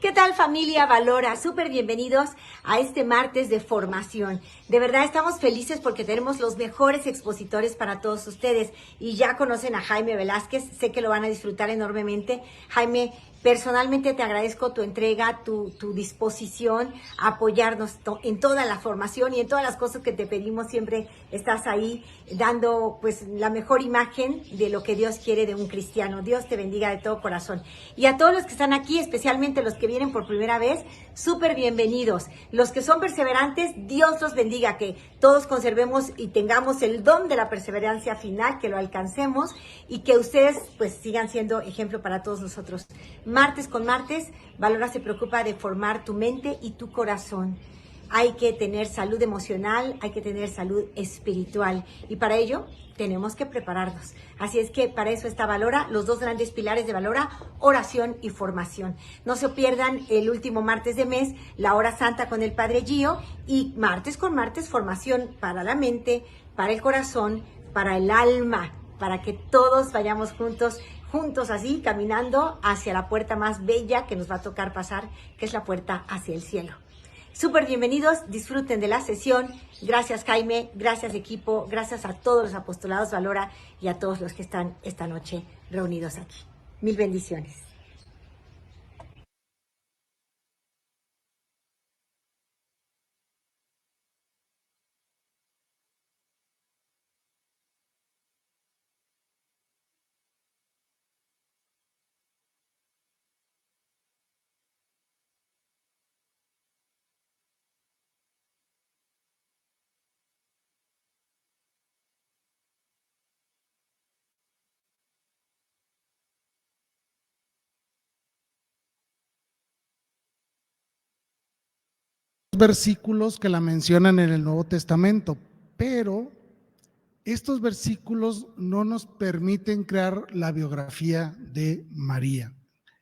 ¿Qué tal, familia Valora? Súper bienvenidos a este martes de formación. De verdad estamos felices porque tenemos los mejores expositores para todos ustedes y ya conocen a Jaime Velázquez, sé que lo van a disfrutar enormemente. Jaime, personalmente te agradezco tu entrega, tu disposición a apoyarnos en toda la formación y en todas las cosas que te pedimos. Siempre estás ahí dando pues la mejor imagen de lo que Dios quiere de un cristiano. Dios te bendiga de todo corazón. Y a todos los que están aquí, especialmente los que vienen por primera vez, súper bienvenidos. Los que son perseverantes, Dios los bendiga, que todos conservemos y tengamos el don de la perseverancia final, que lo alcancemos y que ustedes pues sigan siendo ejemplo para todos nosotros. Martes con martes, Valora se preocupa de formar tu mente y tu corazón. Hay que tener salud emocional, hay que tener salud espiritual y para ello tenemos que prepararnos. Así es que para eso está Valora, los dos grandes pilares de Valora, oración y formación. No se pierdan el último martes de mes, la hora santa con el Padre Gio, y martes con martes, formación para la mente, para el corazón, para el alma, para que todos vayamos juntos así, caminando hacia la puerta más bella que nos va a tocar pasar, que es la puerta hacia el cielo. Súper bienvenidos, disfruten de la sesión. Gracias, Jaime, gracias, equipo, gracias a todos los apostolados Valora y a todos los que están esta noche reunidos aquí. Mil bendiciones. Versículos que la mencionan en el Nuevo Testamento, pero estos versículos no nos permiten crear la biografía de María.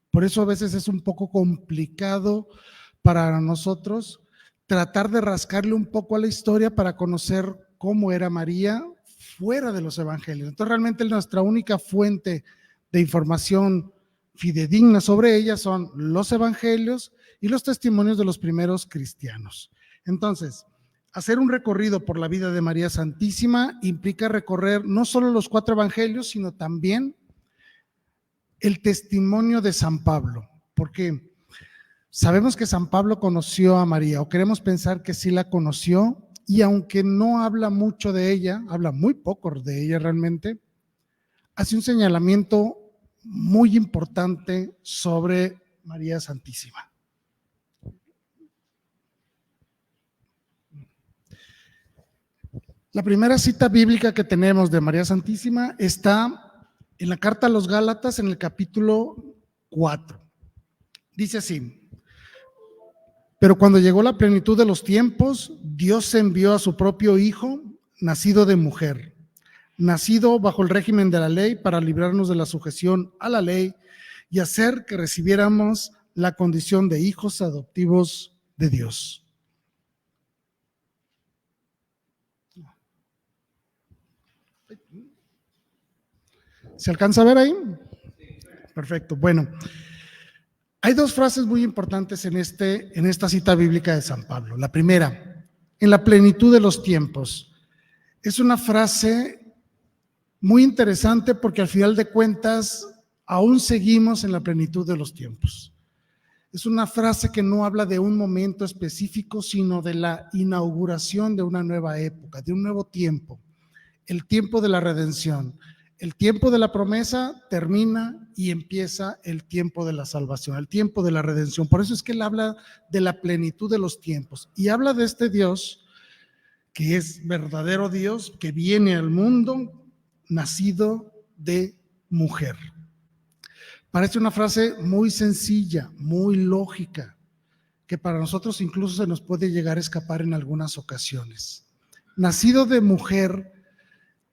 Por eso a veces es un poco complicado para nosotros tratar de rascarle un poco a la historia para conocer cómo era María fuera de los evangelios. Entonces realmente nuestra única fuente de información fidedigna sobre ella son los evangelios y los testimonios de los primeros cristianos. Entonces, hacer un recorrido por la vida de María Santísima implica recorrer no solo los 4 evangelios, sino también el testimonio de San Pablo, porque sabemos que San Pablo conoció a María, o queremos pensar que sí la conoció, y aunque no habla mucho de ella, habla muy poco de ella realmente, hace un señalamiento muy importante sobre María Santísima. La primera cita bíblica que tenemos de María Santísima está en la carta a los Gálatas, en el capítulo 4. Dice así: pero cuando llegó la plenitud de los tiempos, Dios envió a su propio Hijo, nacido de mujer, nacido bajo el régimen de la ley, para librarnos de la sujeción a la ley y hacer que recibiéramos la condición de hijos adoptivos de Dios. ¿Se alcanza a ver ahí? Perfecto. Bueno, hay 2 frases muy importantes en esta cita bíblica de San Pablo. La primera, en la plenitud de los tiempos. Es una frase muy interesante porque al final de cuentas aún seguimos en la plenitud de los tiempos. Es una frase que no habla de un momento específico, sino de la inauguración de una nueva época, de un nuevo tiempo, el tiempo de la redención. El tiempo de la promesa termina y empieza el tiempo de la salvación, el tiempo de la redención. Por eso es que él habla de la plenitud de los tiempos y habla de este Dios que es verdadero Dios, que viene al mundo nacido de mujer. Parece una frase muy sencilla, muy lógica, que para nosotros incluso se nos puede llegar a escapar en algunas ocasiones. Nacido de mujer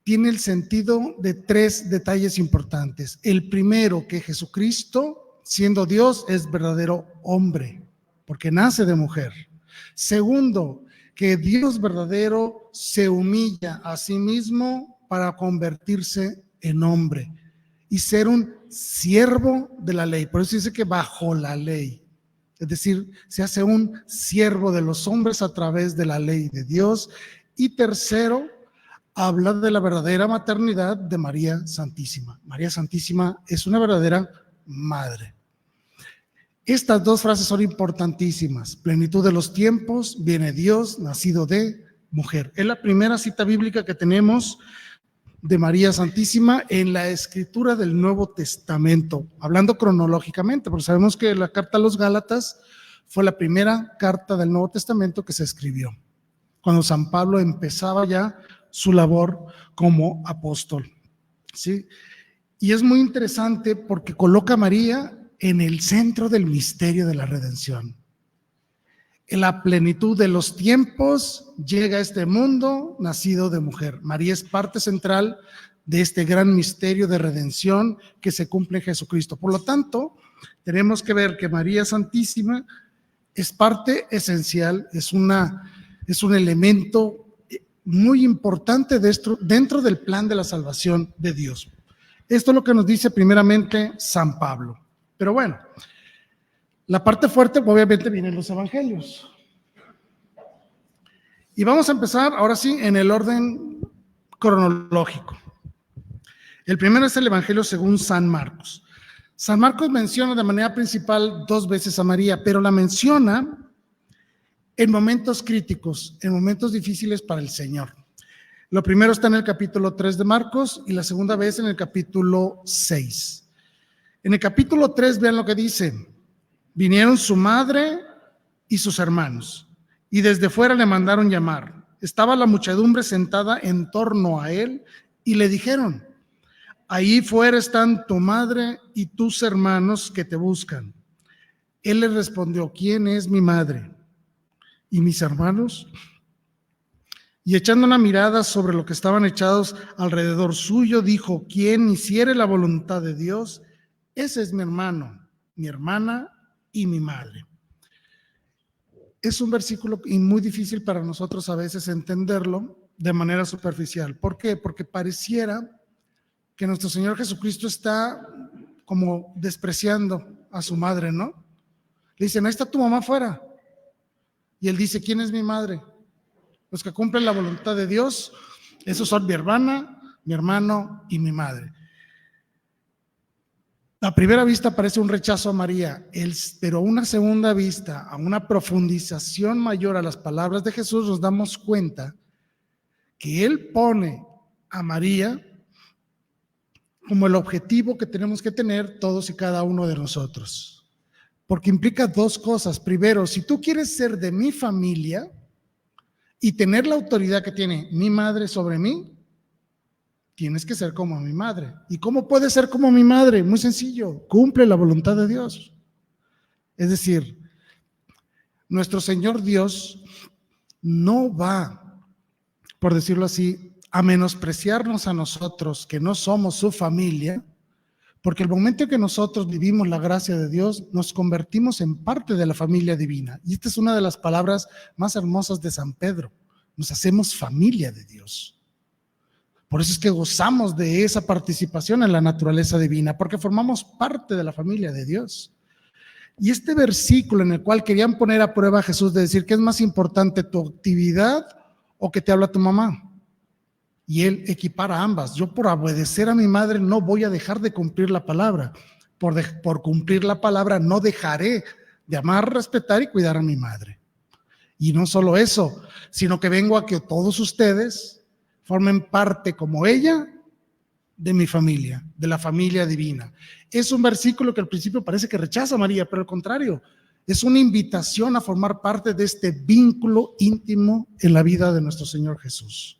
tiene el sentido de 3 detalles importantes. El primero, que Jesucristo, siendo Dios, es verdadero hombre, porque nace de mujer. Segundo, que Dios verdadero se humilla a sí mismo para convertirse en hombre y ser un siervo de la ley. Por eso dice que bajo la ley. es decir, se hace un siervo de los hombres a través de la ley de Dios. Y tercero, habla de la verdadera maternidad de María Santísima. María Santísima es una verdadera madre. Estas dos frases son importantísimas. Plenitud de los tiempos, viene Dios, nacido de mujer. Es la primera cita bíblica que tenemos de María Santísima en la escritura del Nuevo Testamento, hablando cronológicamente, porque sabemos que la carta a los Gálatas fue la primera carta del Nuevo Testamento que se escribió, cuando San Pablo empezaba ya su labor como apóstol, ¿sí? Y es muy interesante porque coloca a María en el centro del misterio de la redención. En la plenitud de los tiempos llega a este mundo nacido de mujer. María es parte central de este gran misterio de redención que se cumple en Jesucristo. Por lo tanto, tenemos que ver que María Santísima es parte esencial, es un elemento muy importante dentro del plan de la salvación de Dios. Esto es lo que nos dice primeramente San Pablo. Pero bueno, la parte fuerte obviamente viene en los evangelios. Y vamos a empezar ahora sí en el orden cronológico. El primero es el evangelio según San Marcos. San Marcos menciona de manera principal 2 veces a María, pero la menciona en momentos críticos, en momentos difíciles para el Señor. Lo primero está en el capítulo 3 de Marcos y la segunda vez en el capítulo 6. En el capítulo 3 vean lo que dice: vinieron su madre y sus hermanos, y desde fuera le mandaron llamar. Estaba la muchedumbre sentada en torno a él, y le dijeron: ahí fuera están tu madre y tus hermanos que te buscan. Él les respondió: ¿quién es mi madre y mis hermanos? Y echando una mirada sobre lo que estaban echados alrededor suyo, dijo: quien hiciere la voluntad de Dios, ese es mi hermano, mi hermana y mi madre. Es un versículo muy difícil para nosotros a veces entenderlo de manera superficial. ¿Por qué? Porque pareciera que nuestro Señor Jesucristo está como despreciando a su madre, ¿no? Le dicen: ahí está tu mamá afuera. Y él dice: ¿quién es mi madre? Los que cumplen la voluntad de Dios, esos son mi hermana, mi hermano y mi madre. A primera vista parece un rechazo a María, pero a una segunda vista, a una profundización mayor a las palabras de Jesús, nos damos cuenta que Él pone a María como el objetivo que tenemos que tener todos y cada uno de nosotros. Porque implica 2 cosas. Primero, si tú quieres ser de mi familia y tener la autoridad que tiene mi madre sobre mí, tienes que ser como mi madre. ¿Y cómo puedes ser como mi madre? Muy sencillo: cumple la voluntad de Dios. Es decir, nuestro Señor Dios no va, por decirlo así, a menospreciarnos a nosotros que no somos su familia, porque el momento en que nosotros vivimos la gracia de Dios, nos convertimos en parte de la familia divina. Y esta es una de las palabras más hermosas de San Pedro: nos hacemos familia de Dios. Por eso es que gozamos de esa participación en la naturaleza divina, porque formamos parte de la familia de Dios. Y este versículo en el cual querían poner a prueba a Jesús de decir: ¿qué es más importante, tu actividad o que te habla tu mamá? Y él equipara ambas. Yo, por obedecer a mi madre, no voy a dejar de cumplir la palabra. Por cumplir la palabra no dejaré de amar, respetar y cuidar a mi madre. Y no solo eso, sino que vengo a que todos ustedes formen parte como ella de mi familia, de la familia divina. Es un versículo que al principio parece que rechaza a María, pero al contrario, es una invitación a formar parte de este vínculo íntimo en la vida de nuestro Señor Jesús.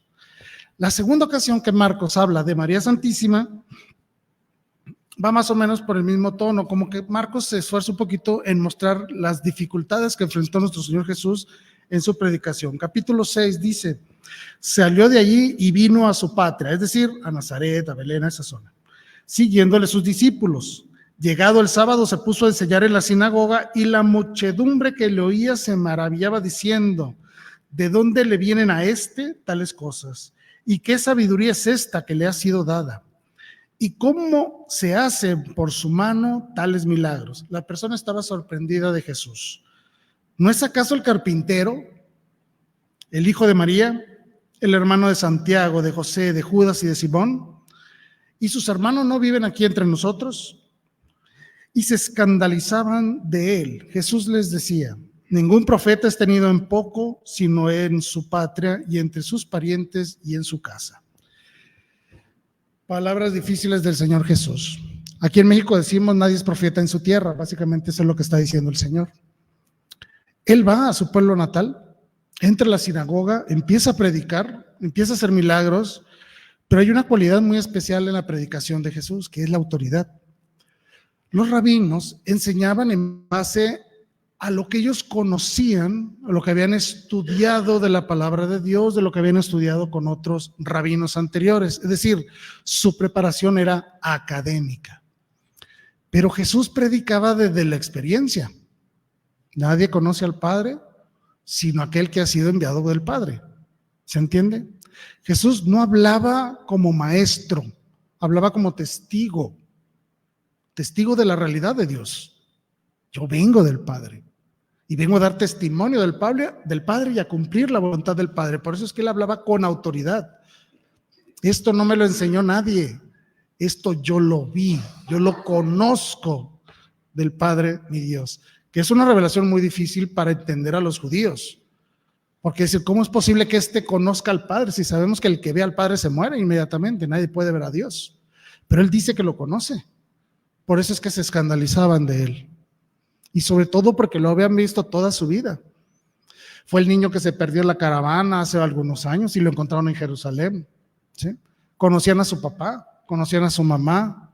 La segunda ocasión que Marcos habla de María Santísima va más o menos por el mismo tono, como que Marcos se esfuerza un poquito en mostrar las dificultades que enfrentó nuestro Señor Jesús en su predicación. Capítulo 6 dice: salió de allí y vino a su patria, es decir, a Nazaret, a Belén, a esa zona, siguiéndole sus discípulos. Llegado el sábado se puso a enseñar en la sinagoga, y la muchedumbre que le oía se maravillaba diciendo: ¿de dónde le vienen a tales cosas? ¿Y qué sabiduría es esta que le ha sido dada? ¿Y cómo se hacen por su mano tales milagros? La persona estaba sorprendida de Jesús. ¿No es acaso el carpintero, el hijo de María, el hermano de Santiago, de José, de Judas y de Simón? ¿Y sus hermanos no viven aquí entre nosotros? Y se escandalizaban de él. Jesús les decía: ningún profeta es tenido en poco, sino en su patria y entre sus parientes y en su casa. Palabras difíciles del Señor Jesús. Aquí en México decimos: nadie es profeta en su tierra. Básicamente eso es lo que está diciendo el Señor. Él va a su pueblo natal, entra a la sinagoga, empieza a predicar, empieza a hacer milagros, pero hay una cualidad muy especial en la predicación de Jesús, que es la autoridad. Los rabinos enseñaban en base a lo que ellos conocían, a lo que habían estudiado de la palabra de Dios, de lo que habían estudiado con otros rabinos anteriores. Es decir, su preparación era académica. Pero Jesús predicaba desde la experiencia. Nadie conoce al Padre sino aquel que ha sido enviado del Padre. ¿Se entiende? Jesús no hablaba como maestro, hablaba como testigo de la realidad de Dios. Yo vengo del Padre y vengo a dar testimonio del Padre y a cumplir la voluntad del Padre. Por eso es que él hablaba con autoridad. Esto no me lo enseñó nadie, esto yo lo vi, yo lo conozco del Padre mi Dios, que es una revelación muy difícil para entender a los judíos. Porque decir, ¿cómo es posible que éste conozca al Padre si sabemos que el que ve al Padre se muere inmediatamente? Nadie puede ver a Dios. Pero él dice que lo conoce. Por eso es que se escandalizaban de él. Y sobre todo porque lo habían visto toda su vida. Fue el niño que se perdió en la caravana hace algunos años y lo encontraron en Jerusalén, ¿sí? Conocían a su papá, conocían a su mamá,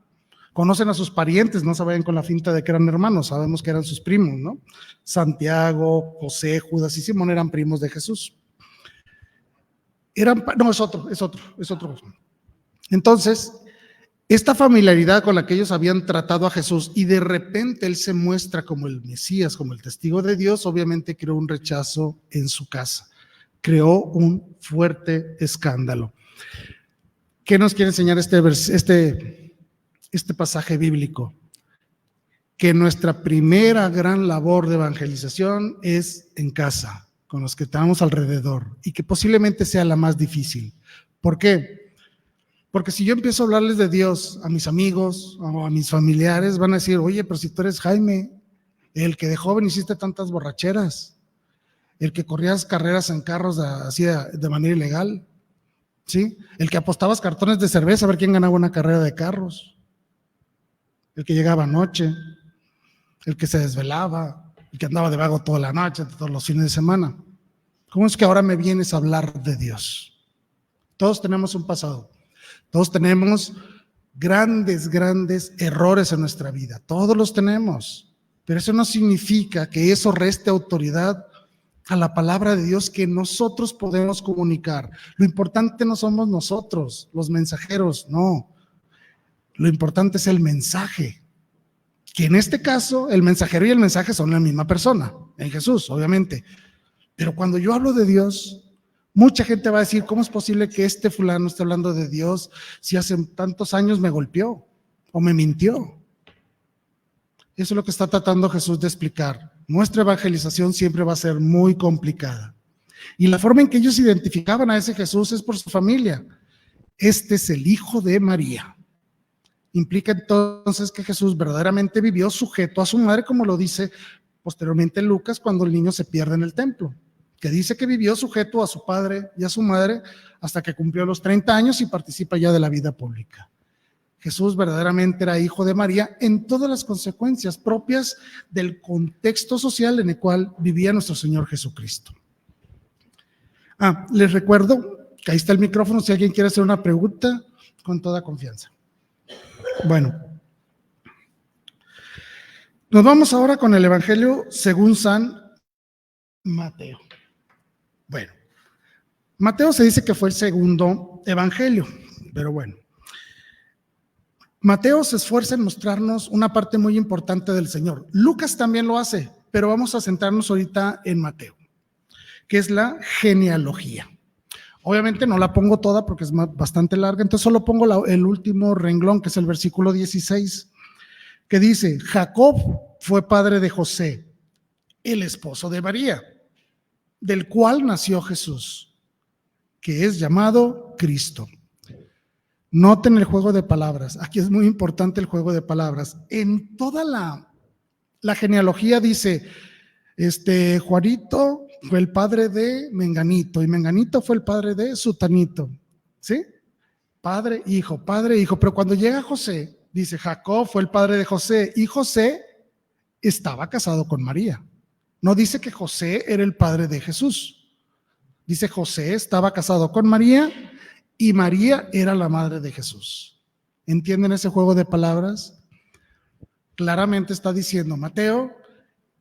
conocen a sus parientes, no se vayan con la finta de que eran hermanos, sabemos que eran sus primos, ¿no? Santiago, José, Judas y Simón eran primos de Jesús. No, es otro. Entonces, esta familiaridad con la que ellos habían tratado a Jesús y de repente él se muestra como el Mesías, como el testigo de Dios, obviamente creó un rechazo en su casa, creó un fuerte escándalo. ¿Qué nos quiere enseñar este pasaje bíblico? Que nuestra primera gran labor de evangelización es en casa, con los que estamos alrededor, y que posiblemente sea la más difícil. ¿Por qué? Porque si yo empiezo a hablarles de Dios a mis amigos o a mis familiares, van a decir: oye, pero si tú eres Jaime, el que de joven hiciste tantas borracheras, el que corrías carreras en carros así de manera ilegal, ¿sí? El que apostabas cartones de cerveza a ver quién ganaba una carrera de carros, el que llegaba anoche, el que se desvelaba, el que andaba de vago toda la noche, todos los fines de semana. ¿Cómo es que ahora me vienes a hablar de Dios? Todos tenemos un pasado. Todos tenemos grandes errores en nuestra vida. Todos los tenemos. Pero eso no significa que eso reste autoridad a la palabra de Dios que nosotros podemos comunicar. Lo importante no somos nosotros, los mensajeros, no. Lo importante es el mensaje. Que en este caso, el mensajero y el mensaje son la misma persona, en Jesús, obviamente. Pero cuando yo hablo de Dios, mucha gente va a decir: ¿cómo es posible que este fulano esté hablando de Dios si hace tantos años me golpeó o me mintió? Eso es lo que está tratando Jesús de explicar. Nuestra evangelización siempre va a ser muy complicada. Y la forma en que ellos identificaban a ese Jesús es por su familia. Este es el hijo de María. Implica entonces que Jesús verdaderamente vivió sujeto a su madre, como lo dice posteriormente Lucas cuando el niño se pierde en el templo, que dice que vivió sujeto a su padre y a su madre hasta que cumplió los 30 años y participa ya de la vida pública. Jesús verdaderamente era hijo de María en todas las consecuencias propias del contexto social en el cual vivía nuestro Señor Jesucristo. Les recuerdo que ahí está el micrófono si alguien quiere hacer una pregunta, con toda confianza. Bueno, nos vamos ahora con el Evangelio según San Mateo. Bueno, Mateo se dice que fue el segundo evangelio, pero bueno. Mateo se esfuerza en mostrarnos una parte muy importante del Señor. Lucas también lo hace, pero vamos a centrarnos ahorita en Mateo, que es la genealogía. Obviamente no la pongo toda porque es bastante larga, entonces solo pongo el último renglón, que es el versículo 16, que dice: Jacob fue padre de José, el esposo de María, del cual nació Jesús, que es llamado Cristo. Noten el juego de palabras. Aquí es muy importante el juego de palabras. En toda la genealogía dice, Juanito fue el padre de Menganito, y Menganito fue el padre de Sutanito, ¿sí? Padre, hijo, pero cuando llega José, dice, Jacob fue el padre de José, y José estaba casado con María. No dice que José era el padre de Jesús. Dice, José estaba casado con María, y María era la madre de Jesús. ¿Entienden ese juego de palabras? Claramente está diciendo Mateo,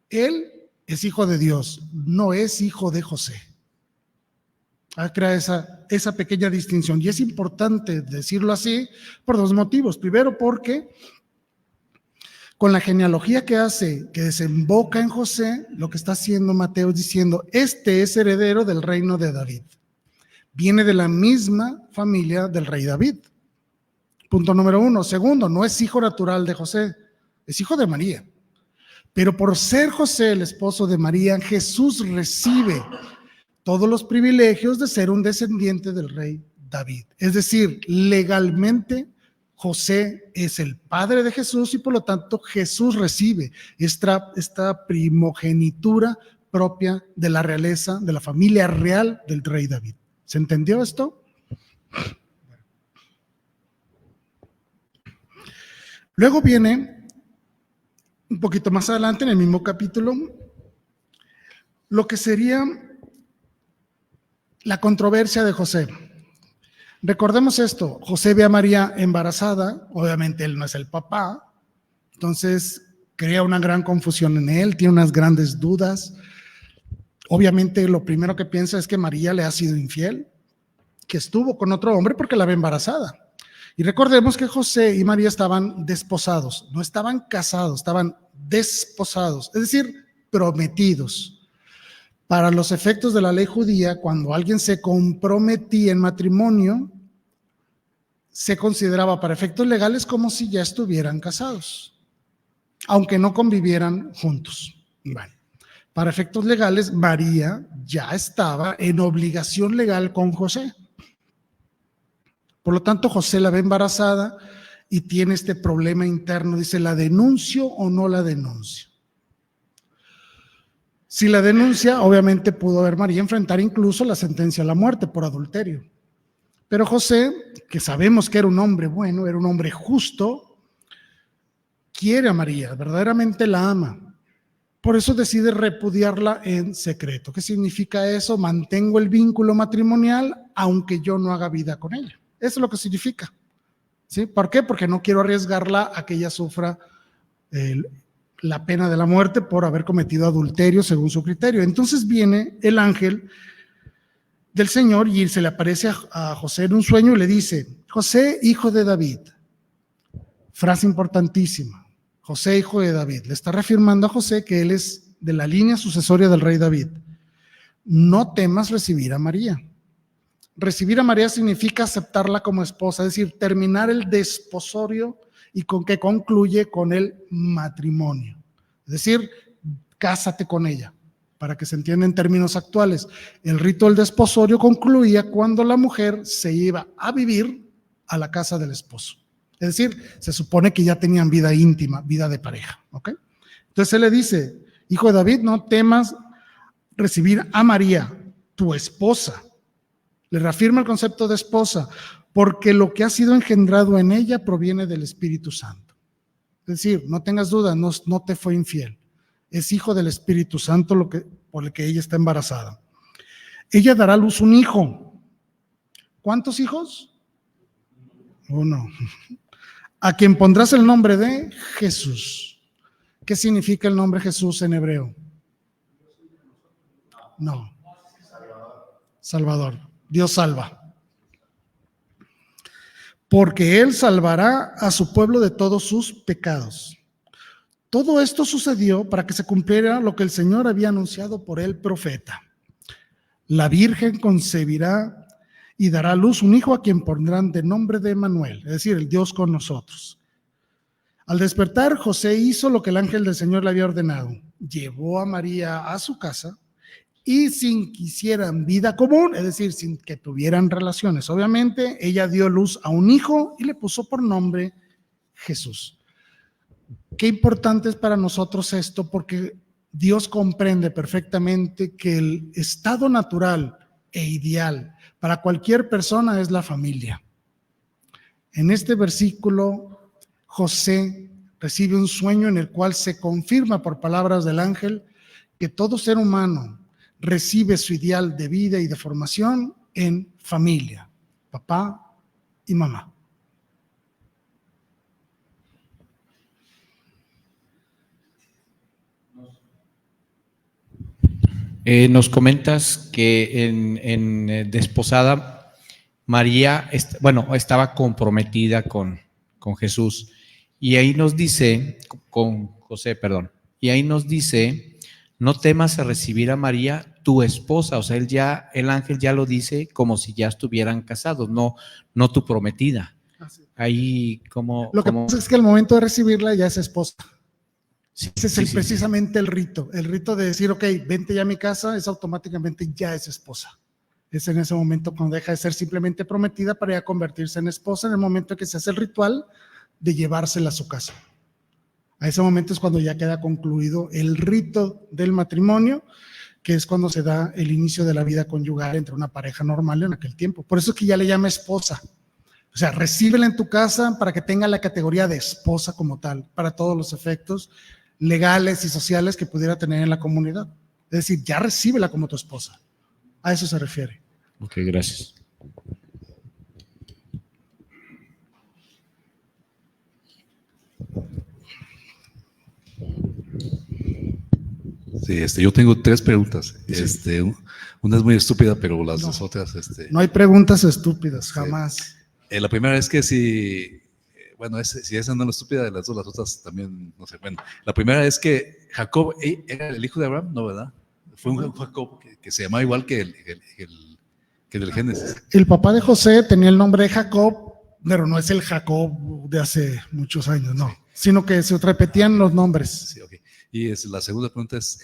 él es hijo de Dios, no es hijo de José. Crea esa pequeña distinción. Y es importante decirlo así por dos motivos. Primero, porque con la genealogía que hace, que desemboca en José, lo que está haciendo Mateo es diciendo, este es heredero del reino de David. Viene de la misma familia del rey David. Punto número uno. Segundo, no es hijo natural de José, es hijo de María. Pero por ser José el esposo de María, Jesús recibe todos los privilegios de ser un descendiente del rey David. Es decir, legalmente José es el padre de Jesús y por lo tanto Jesús recibe esta primogenitura propia de la realeza, de la familia real del rey David. ¿Se entendió esto? Luego viene, un poquito más adelante en el mismo capítulo, lo que sería la controversia de José. Recordemos esto, José ve a María embarazada, obviamente él no es el papá, entonces crea una gran confusión en él, tiene unas grandes dudas. Obviamente lo primero que piensa es que María le ha sido infiel, que estuvo con otro hombre porque la ve embarazada. Y recordemos que José y María estaban desposados, no estaban casados, estaban desposados, es decir, prometidos. Para los efectos de la ley judía, cuando alguien se comprometía en matrimonio, se consideraba para efectos legales como si ya estuvieran casados, aunque no convivieran juntos. Bueno, para efectos legales, María ya estaba en obligación legal con José. Por lo tanto, José la ve embarazada y tiene este problema interno. Dice, ¿la denuncio o no la denuncio? Si la denuncia, obviamente pudo ver María enfrentar incluso la sentencia a la muerte por adulterio. Pero José, que sabemos que era un hombre bueno, era un hombre justo, quiere a María, verdaderamente la ama. Por eso decide repudiarla en secreto. ¿Qué significa eso? Mantengo el vínculo matrimonial aunque yo no haga vida con ella. Eso es lo que significa. ¿Sí? ¿Por qué? Porque no quiero arriesgarla a que ella sufra la pena de la muerte por haber cometido adulterio según su criterio. Entonces viene el ángel del Señor y se le aparece a José en un sueño y le dice, José, hijo de David. Frase importantísima. José, hijo de David. Le está reafirmando a José que él es de la línea sucesoria del rey David. No temas recibir a María. Recibir a María significa aceptarla como esposa, es decir, terminar el desposorio y con que concluye con el matrimonio. Es decir, cásate con ella, para que se entienda en términos actuales. El rito del desposorio concluía cuando la mujer se iba a vivir a la casa del esposo. Es decir, se supone que ya tenían vida íntima, vida de pareja. ¿Ok? Entonces él le dice, hijo de David, no temas recibir a María, tu esposa. Le reafirma el concepto de esposa, porque lo que ha sido engendrado en ella proviene del Espíritu Santo. Es decir, no tengas duda, no te fue infiel. Es hijo del Espíritu Santo por el que ella está embarazada. Ella dará a luz un hijo. ¿Cuántos hijos? Uno. A quien pondrás el nombre de Jesús. ¿Qué significa el nombre Jesús en hebreo? No. Salvador. Dios salva. Porque Él salvará a su pueblo de todos sus pecados. Todo esto sucedió para que se cumpliera lo que el Señor había anunciado por el profeta. La Virgen concebirá y dará a luz un hijo a quien pondrán de nombre de Emmanuel, es decir, el Dios con nosotros. Al despertar, José hizo lo que el ángel del Señor le había ordenado. Llevó a María a su casa y sin que hicieran vida común, es decir, sin que tuvieran relaciones, obviamente, ella dio luz a un hijo y le puso por nombre Jesús. Qué importante es para nosotros esto, porque Dios comprende perfectamente que el estado natural e ideal para cualquier persona es la familia. En este versículo, José recibe un sueño en el cual se confirma por palabras del ángel que todo ser humano recibe su ideal de vida y de formación en familia, papá y mamá. Nos comentas que en desposada María, estaba comprometida con Jesús, y ahí nos dice, con José, perdón, y ahí nos dice, no temas a recibir a María, tu esposa. O sea, el ángel ya lo dice como si ya estuvieran casados, no tu prometida. Ahí Lo que pasa es que al momento de recibirla ya es esposa. Sí, Ese es precisamente el rito de decir, ok, vente ya a mi casa, es automáticamente ya es esposa. Es en ese momento cuando deja de ser simplemente prometida para ya convertirse en esposa, en el momento que se hace el ritual de llevársela a su casa. A ese momento es cuando ya queda concluido el rito del matrimonio, que es cuando se da el inicio de la vida conyugal entre una pareja normal en aquel tiempo. Por eso es que ya le llama esposa. O sea, recíbela en tu casa para que tenga la categoría de esposa como tal, para todos los efectos legales y sociales que pudiera tener en la comunidad. Es decir, ya recíbela como tu esposa. A eso se refiere. Ok, gracias. Sí, yo tengo 3 preguntas. Sí. Una es muy estúpida, pero las dos otras... No hay preguntas estúpidas, jamás. La primera es que si esa no es la estúpida de las dos, las otras también, no sé. Bueno, la primera es que Jacob era el hijo de Abraham, ¿no, verdad? Fue un Jacob que se llamaba igual que el del Génesis. El papá de José tenía el nombre de Jacob, pero no es el Jacob de hace muchos años, no. Sí. Sino que se repetían los nombres. Sí, ok. Y la segunda pregunta es,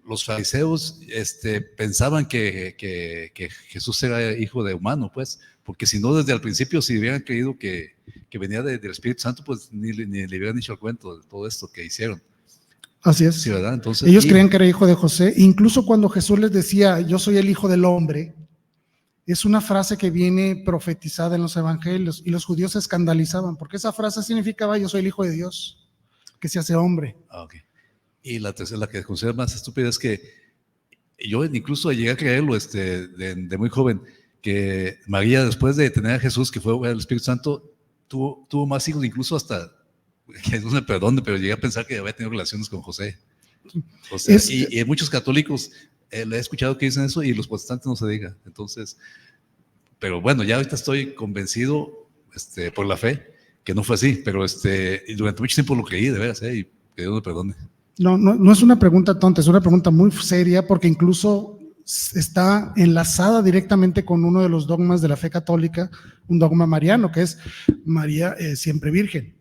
los fariseos pensaban que Jesús era hijo de humano, pues, porque si no, desde el principio, si hubieran creído que venía del Espíritu Santo, pues ni le hubieran dicho el cuento de todo esto que hicieron. Así es. Sí, ¿verdad? Entonces, ellos creían que era hijo de José. Incluso cuando Jesús les decía, yo soy el hijo del hombre, es una frase que viene profetizada en los evangelios, y los judíos se escandalizaban, porque esa frase significaba, yo soy el hijo de Dios, que se hace hombre. Okay. Y la tercera, la que considero más estúpida, es que yo incluso llegué a creerlo de muy joven, que María, después de tener a Jesús, que fue el Espíritu Santo, tuvo más hijos, incluso hasta, que no me perdone, pero llegué a pensar que había tenido relaciones con José. O sea, y muchos católicos le he escuchado que dicen eso, y los protestantes no se diga. Entonces, pero bueno, ya ahorita estoy convencido por la fe que no fue así, pero y durante mucho tiempo lo creí, de veras, y que Dios me perdone. No es una pregunta tonta, es una pregunta muy seria, porque incluso está enlazada directamente con uno de los dogmas de la fe católica, un dogma mariano, que es María siempre virgen.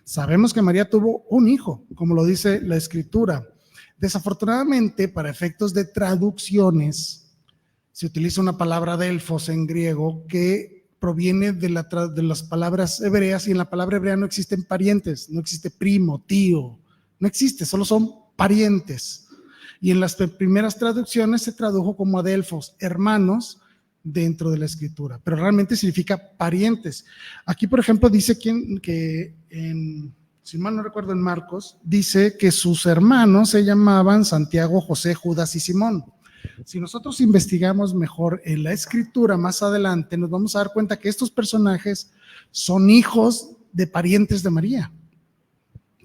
Sabemos que María tuvo un hijo, como lo dice la Escritura. Desafortunadamente, para efectos de traducciones, se utiliza una palabra delfos en griego que proviene de las palabras hebreas, y en la palabra hebrea no existen parientes, no existe primo, tío, no existe, solo son parientes. Y en las primeras traducciones se tradujo como adelfos, hermanos, dentro de la Escritura, pero realmente significa parientes. Aquí, por ejemplo, dice si mal no recuerdo, en Marcos, dice que sus hermanos se llamaban Santiago, José, Judas y Simón. Si nosotros investigamos mejor en la Escritura más adelante, nos vamos a dar cuenta que estos personajes son hijos de parientes de María,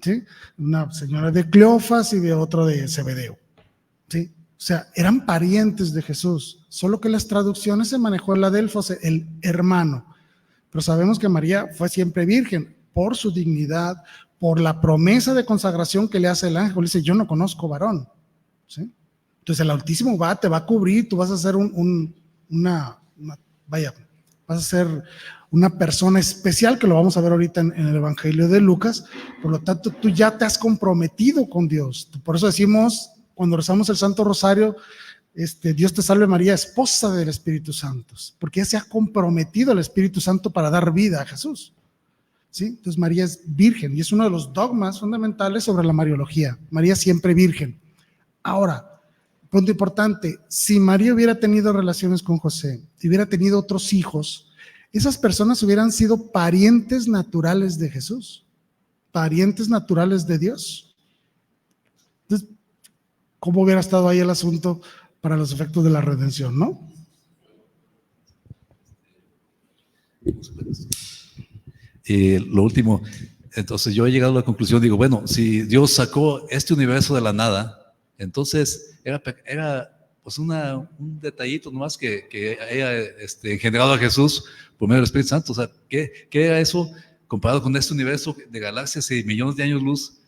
¿sí? Una señora de Cleofas y de otro de Zebedeo, ¿sí? O sea, eran parientes de Jesús, solo que las traducciones se manejó el adelfos, el hermano. Pero sabemos que María fue siempre virgen por su dignidad, por la promesa de consagración que le hace el ángel. Le dice, yo no conozco varón, ¿sí? Entonces el Altísimo te va a cubrir, tú vas a ser un vaya, vas a ser una persona especial, que lo vamos a ver ahorita en el Evangelio de Lucas. Por lo tanto, tú ya te has comprometido con Dios. Por eso decimos, cuando rezamos el Santo Rosario, Dios te salve María, esposa del Espíritu Santo, porque ya se ha comprometido el Espíritu Santo para dar vida a Jesús. ¿Sí? Entonces María es virgen y es uno de los dogmas fundamentales sobre la Mariología. María siempre virgen. Ahora, punto importante, si María hubiera tenido relaciones con José, y hubiera tenido otros hijos, esas personas hubieran sido parientes naturales de Jesús, parientes naturales de Dios. Entonces, ¿cómo hubiera estado ahí el asunto para los efectos de la redención, no? Y lo último, entonces yo he llegado a la conclusión, digo, bueno, si Dios sacó este universo de la nada, entonces era pues un detallito nomás que haya generado a Jesús por medio del Espíritu Santo. O sea, ¿qué era eso comparado con este universo de galaxias y millones de años luz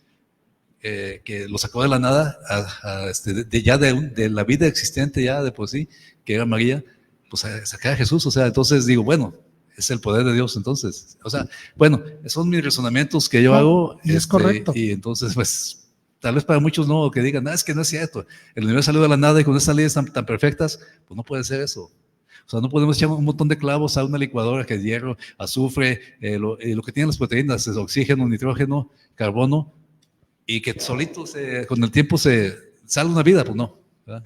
que lo sacó de la nada de la vida existente ya de por sí, que era María, pues a sacar a Jesús? O sea, entonces digo, bueno, es el poder de Dios entonces. O sea, bueno, son mis razonamientos que yo hago. Y es correcto. Y entonces, pues, tal vez para muchos no, que digan, es que no es cierto, el universo salió de la nada y con estas leyes tan perfectas, pues no puede ser eso. O sea, no podemos echar un montón de clavos a una licuadora que es hierro, azufre, lo que tienen las proteínas es oxígeno, nitrógeno, carbono, y que solito con el tiempo sale una vida, pues no, ¿verdad?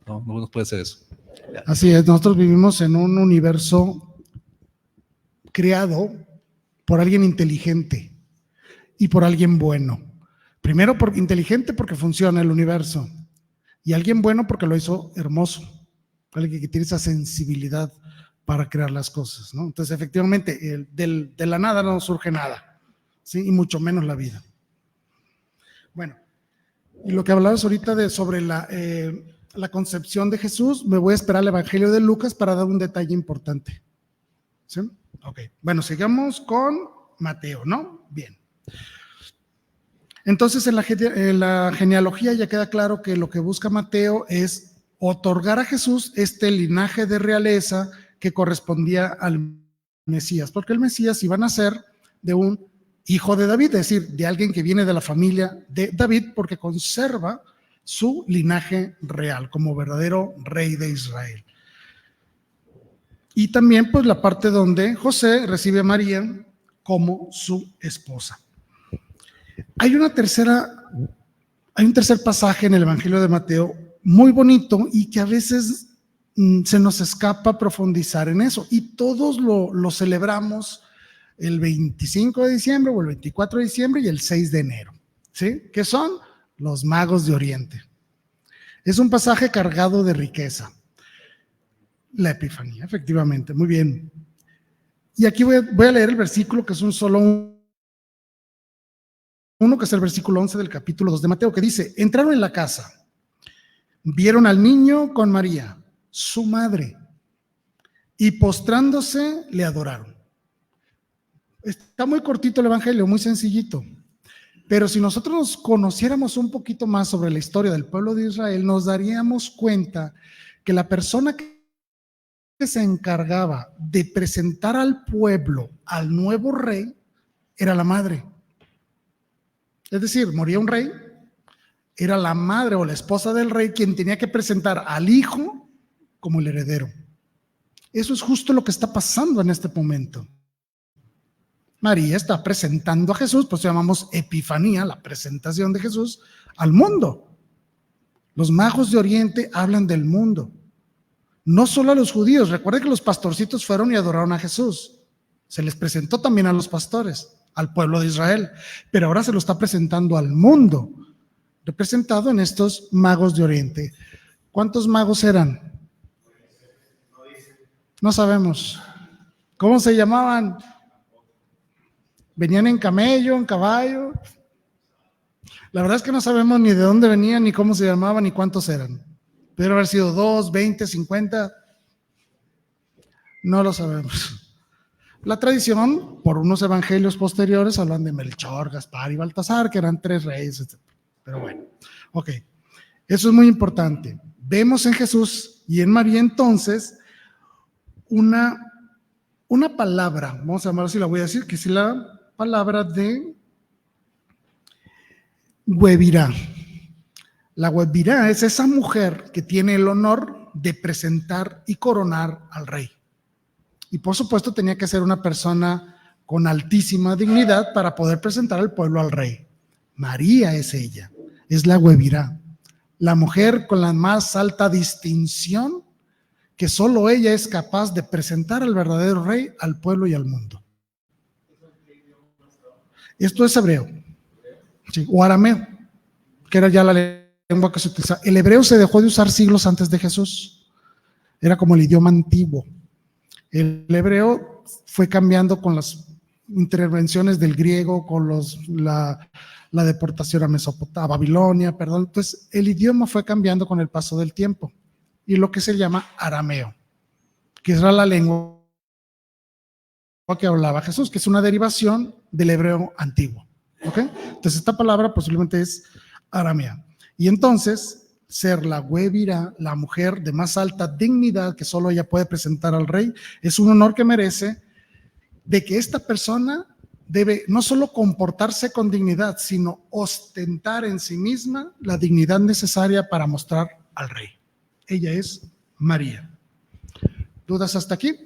No puede ser eso. Ya. Así es, nosotros vivimos en un universo creado por alguien inteligente y por alguien bueno. Primero, inteligente porque funciona el universo, y alguien bueno porque lo hizo hermoso, alguien que tiene esa sensibilidad para crear las cosas, ¿no? Entonces, efectivamente, de la nada no surge nada, ¿sí? Y mucho menos la vida. Bueno, y lo que hablabas ahorita sobre la concepción de Jesús, me voy a esperar al Evangelio de Lucas para dar un detalle importante. ¿Sí? Ok, bueno, sigamos con Mateo, ¿no? Bien. Entonces, en la genealogía ya queda claro que lo que busca Mateo es otorgar a Jesús este linaje de realeza que correspondía al Mesías, porque el Mesías iba a nacer de un hijo de David, es decir, de alguien que viene de la familia de David, porque conserva su linaje real como verdadero rey de Israel. Y también pues la parte donde José recibe a María como su esposa. Hay un tercer pasaje en el Evangelio de Mateo muy bonito y que a veces se nos escapa profundizar en eso, y todos lo celebramos el 25 de diciembre o el 24 de diciembre y el 6 de enero, ¿sí? Que son los magos de Oriente. Es un pasaje cargado de riqueza. La Epifanía, efectivamente, muy bien. Y aquí voy a leer el versículo, que es uno, que es el versículo 11 del capítulo 2 de Mateo, que dice: entraron en la casa, vieron al niño con María, su madre, y postrándose le adoraron. Está muy cortito el Evangelio, muy sencillito, pero si nosotros conociéramos un poquito más sobre la historia del pueblo de Israel, nos daríamos cuenta que la persona que se encargaba de presentar al pueblo al nuevo rey era la madre. Es decir, moría un rey, era la madre o la esposa del rey quien tenía que presentar al hijo como el heredero. Eso es justo lo que está pasando en este momento. María está presentando a Jesús, pues llamamos Epifanía, la presentación de Jesús al mundo. Los magos de Oriente hablan del mundo, no solo a los judíos. Recuerden que los pastorcitos fueron y adoraron a Jesús. Se les presentó también a los pastores, al pueblo de Israel, pero ahora se lo está presentando al mundo, representado en estos magos de Oriente. ¿Cuántos magos eran? No sabemos. ¿Cómo se llamaban? ¿Venían en camello, en caballo? La verdad es que no sabemos ni de dónde venían, ni cómo se llamaban, ni cuántos eran. Podría haber sido 2, 20, 50. No lo sabemos. La tradición, por unos evangelios posteriores, hablan de Melchor, Gaspar y Baltasar, que eran 3 reyes, etc. Pero bueno, ok. Eso es muy importante. Vemos en Jesús y en María entonces una palabra, vamos a llamarlo así, la voy a decir, que es la palabra de Guevirá. La Guevirá es esa mujer que tiene el honor de presentar y coronar al rey. Y por supuesto tenía que ser una persona con altísima dignidad para poder presentar al pueblo al rey. María es ella, es la Guevirá, la mujer con la más alta distinción, que solo ella es capaz de presentar al verdadero rey al pueblo y al mundo. Esto es hebreo, sí, o arameo, que era ya la lengua que se utilizaba. El hebreo se dejó de usar siglos antes de Jesús, era como el idioma antiguo. El hebreo fue cambiando con las intervenciones del griego, con la deportación a Mesopotamia, a Babilonia, perdón. Entonces, el idioma fue cambiando con el paso del tiempo. Y lo que se llama arameo, que era la lengua que hablaba Jesús, que es una derivación del hebreo antiguo. ¿Ok? Entonces, esta palabra posiblemente es aramea. Y entonces, ser la Guevirá, la mujer de más alta dignidad que solo ella puede presentar al rey, es un honor que merece, de que esta persona debe no solo comportarse con dignidad, sino ostentar en sí misma la dignidad necesaria para mostrar al rey. Ella es María. ¿Dudas hasta aquí?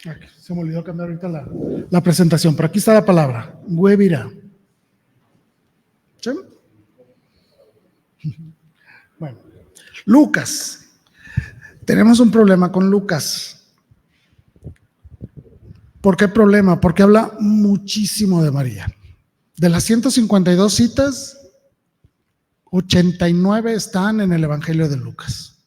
Aquí, se me olvidó cambiar ahorita la presentación, pero aquí está la palabra, Guevirá. ¿Sí? Bueno, Lucas. Tenemos un problema con Lucas. ¿Por qué problema? Porque habla muchísimo de María. De las 152 citas, 89 están en el Evangelio de Lucas.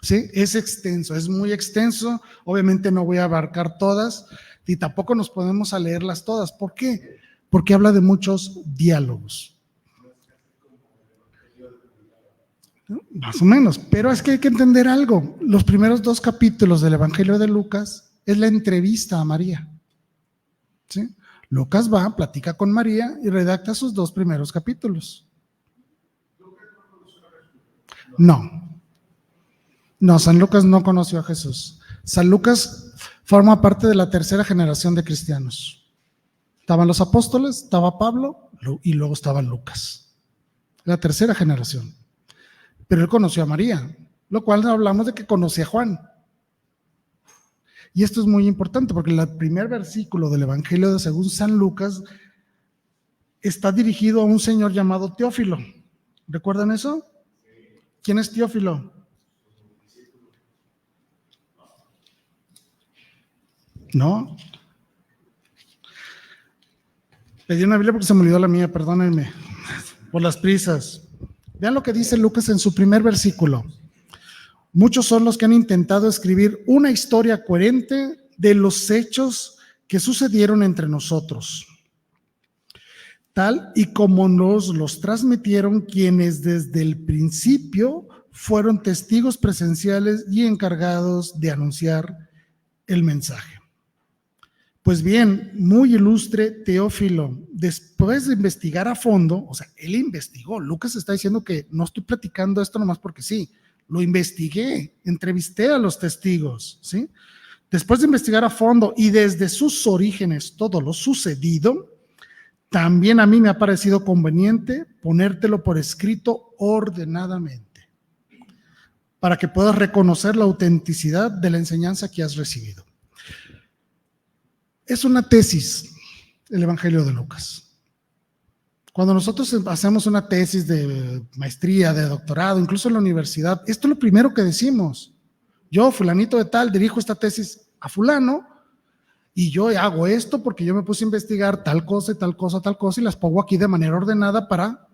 ¿Sí? Es extenso, es muy extenso. Obviamente no voy a abarcar todas y tampoco nos podemos a leerlas todas. ¿Por qué? Porque habla de muchos diálogos. ¿No? Más o menos, pero es que hay que entender algo. Los primeros 2 capítulos del Evangelio de Lucas es la entrevista a María. ¿Sí? Lucas va, platica con María y redacta sus 2 primeros capítulos. No, San Lucas no conoció a Jesús. San Lucas forma parte de la 3ª generación de cristianos. Estaban los apóstoles, estaba Pablo y luego estaba Lucas. La 3ª generación. Pero él conoció a María, lo cual hablamos de que conocía a Juan. Y esto es muy importante porque el primer versículo del Evangelio de según San Lucas está dirigido a un señor llamado Teófilo. ¿Recuerdan eso? ¿Quién es Teófilo? No. Pedí una Biblia porque se me olvidó la mía, perdónenme, por las prisas. Vean lo que dice Lucas en su primer versículo. Muchos son los que han intentado escribir una historia coherente de los hechos que sucedieron entre nosotros, tal y como nos los transmitieron quienes desde el principio fueron testigos presenciales y encargados de anunciar el mensaje. Pues bien, muy ilustre Teófilo, después de investigar a fondo, o sea, él investigó. Lucas está diciendo que no estoy platicando esto nomás porque sí, lo investigué, entrevisté a los testigos, ¿sí? Después de investigar a fondo y desde sus orígenes todo lo sucedido, también a mí me ha parecido conveniente ponértelo por escrito ordenadamente, para que puedas reconocer la autenticidad de la enseñanza que has recibido. Es una tesis, el Evangelio de Lucas. Cuando nosotros hacemos una tesis de maestría, de doctorado, incluso en la universidad, esto es lo primero que decimos. Yo, fulanito de tal, dirijo esta tesis a fulano y yo hago esto porque yo me puse a investigar tal cosa y tal cosa, tal cosa y las pongo aquí de manera ordenada para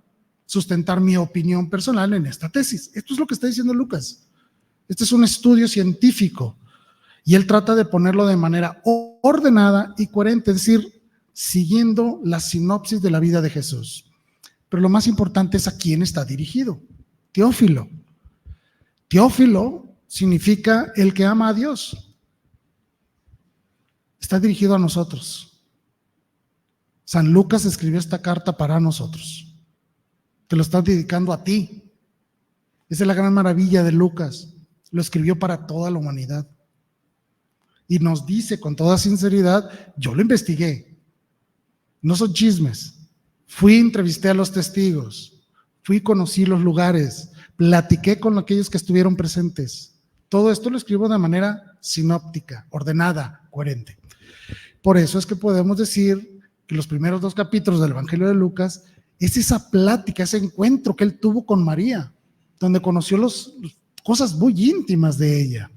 sustentar mi opinión personal en esta tesis. Esto es lo que está diciendo Lucas. Este es un estudio científico. Y él trata de ponerlo de manera ordenada y coherente, es decir, siguiendo la sinopsis de la vida de Jesús. Pero lo más importante es a quién está dirigido. Teófilo. Teófilo significa el que ama a Dios. Está dirigido a nosotros. San Lucas escribió esta carta para nosotros. te lo está dedicando a ti. Esa es la gran maravilla de Lucas. Lo escribió para toda la humanidad. Y nos dice con toda sinceridad, yo lo investigué. No son chismes. Fui, entrevisté a los testigos. Fui, conocí los lugares. Platiqué con aquellos que estuvieron presentes. Todo esto lo escribo de manera sinóptica, ordenada, coherente. Por eso es que podemos decir que los primeros 2 capítulos del Evangelio de Lucas es esa plática, ese encuentro que él tuvo con María, donde conoció cosas muy íntimas de ella,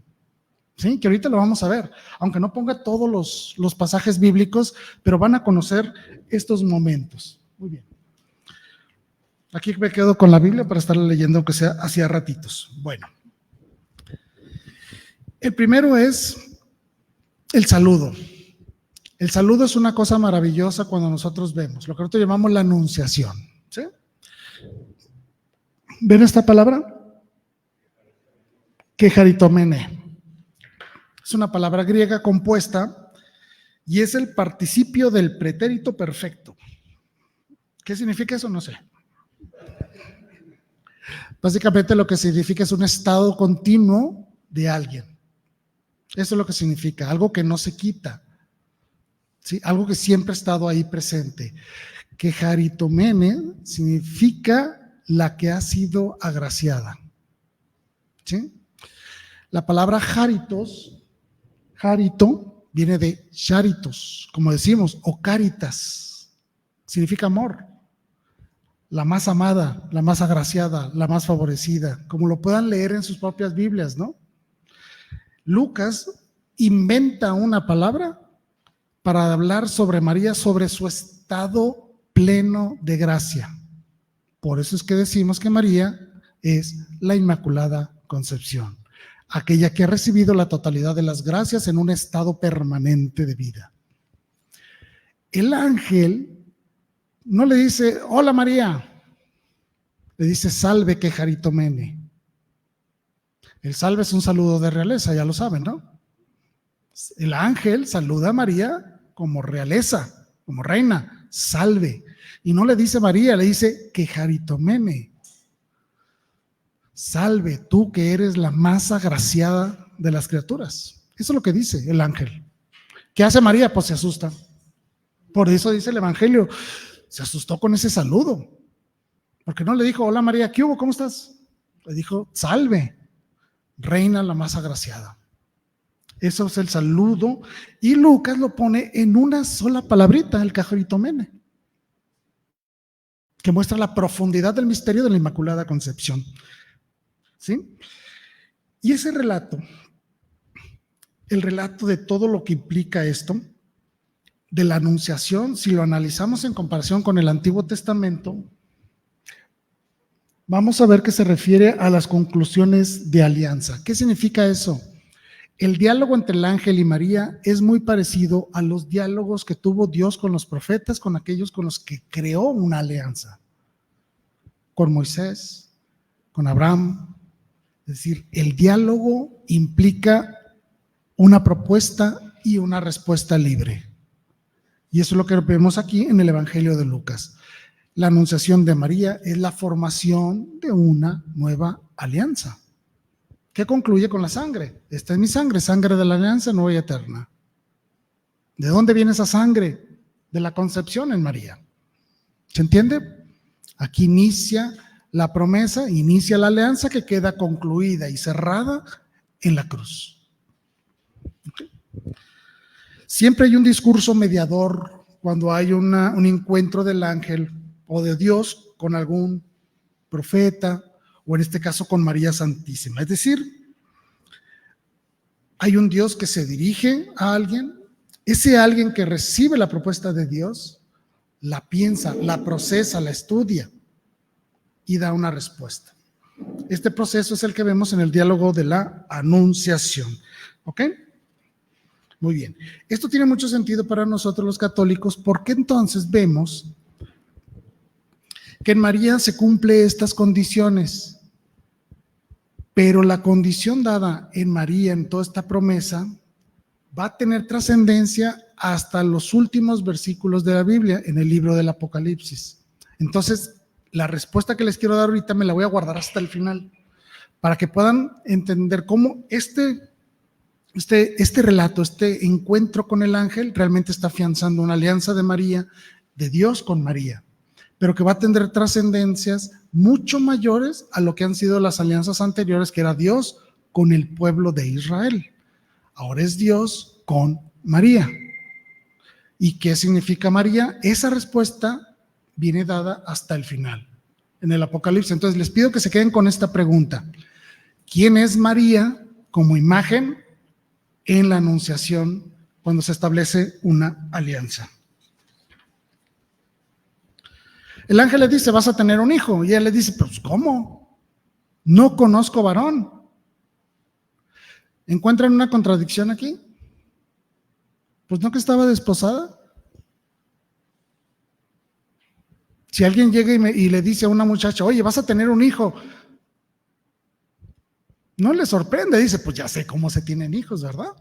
¿sí? Que ahorita lo vamos a ver, aunque no ponga todos los pasajes bíblicos, pero van a conocer estos momentos. Muy bien. Aquí me quedo con la Biblia para estar leyendo, aunque sea hacía ratitos. Bueno, el primero es el saludo. El saludo es una cosa maravillosa cuando nosotros vemos, lo que nosotros llamamos la anunciación, ¿sí? ¿Ven esta palabra? Kejaritomene. Es una palabra griega compuesta y es el participio del pretérito perfecto. ¿Qué significa eso? No sé. Básicamente lo que significa es un estado continuo de alguien. Eso es lo que significa, algo que no se quita, ¿sí? Algo que siempre ha estado ahí presente. Kejaritomene significa la que ha sido agraciada, ¿sí? La palabra charitos, charito, viene de charitos, como decimos, o caritas, significa amor. La más amada, la más agraciada, la más favorecida, como lo puedan leer en sus propias Biblias, ¿no? Lucas inventa una palabra para hablar sobre María, sobre su estado pleno de gracia. Por eso es que decimos que María es la Inmaculada Concepción, aquella que ha recibido la totalidad de las gracias en un estado permanente de vida. El ángel no le dice, hola María, le dice, salve Kejaritomene. El salve es un saludo de realeza, ya lo saben, ¿no? El ángel saluda a María como realeza, como reina, salve. Y no le dice María, le dice Kejaritomene. Salve tú que eres la más agraciada de las criaturas. Eso es lo que dice el ángel. ¿Qué hace María? Pues se asusta. Por eso dice el Evangelio, se asustó con ese saludo. Porque no le dijo, hola María, ¿qué hubo? ¿Cómo estás? Le dijo, salve, reina la más agraciada. Eso es el saludo. Y Lucas lo pone en una sola palabrita, el Kejaritomene, que muestra la profundidad del misterio de la Inmaculada Concepción. ¿Sí? Y ese relato, el relato de todo lo que implica esto, de la anunciación, si lo analizamos en comparación con el Antiguo Testamento, vamos a ver que se refiere a las conclusiones de alianza. ¿Qué significa eso? El diálogo entre el ángel y María es muy parecido a los diálogos que tuvo Dios con los profetas, con aquellos con los que creó una alianza, con Moisés, con Abraham. Es decir, el diálogo implica una propuesta y una respuesta libre. Y eso es lo que vemos aquí en el Evangelio de Lucas. La anunciación de María es la formación de una nueva alianza, que concluye con la sangre. Esta es mi sangre, sangre de la alianza nueva y eterna. ¿De dónde viene esa sangre? De la concepción en María. ¿Se entiende? Aquí inicia la promesa, inicia la alianza que queda concluida y cerrada en la cruz. ¿Okay? Siempre hay un discurso mediador cuando hay un encuentro del ángel o de Dios con algún profeta, o en este caso con María Santísima. Es decir, hay un Dios que se dirige a alguien, ese alguien que recibe la propuesta de Dios, la piensa, la procesa, la estudia y da una respuesta. Este proceso es el que vemos en el diálogo de la anunciación. ¿Ok? Muy bien. Esto tiene mucho sentido para nosotros los católicos, porque entonces vemos que en María se cumple estas condiciones, pero la condición dada en María, en toda esta promesa, va a tener trascendencia hasta los últimos versículos de la Biblia, en el libro del Apocalipsis. Entonces, la respuesta que les quiero dar ahorita me la voy a guardar hasta el final, para que puedan entender cómo este relato, este encuentro con el ángel realmente está afianzando una alianza de María, de Dios con María, pero que va a tener trascendencias mucho mayores a lo que han sido las alianzas anteriores, que era Dios con el pueblo de Israel. Ahora es Dios con María. ¿Y qué significa María? Esa respuesta viene dada hasta el final, en el Apocalipsis. Entonces les pido que se queden con esta pregunta. ¿Quién es María como imagen en la anunciación cuando se establece una alianza? El ángel le dice, vas a tener un hijo. Y él le dice, pues ¿cómo? No conozco varón. ¿Encuentran una contradicción aquí? Pues no que estaba desposada. Si alguien llega y le dice a una muchacha, oye, vas a tener un hijo, no le sorprende, dice, pues ya sé cómo se tienen hijos, ¿verdad?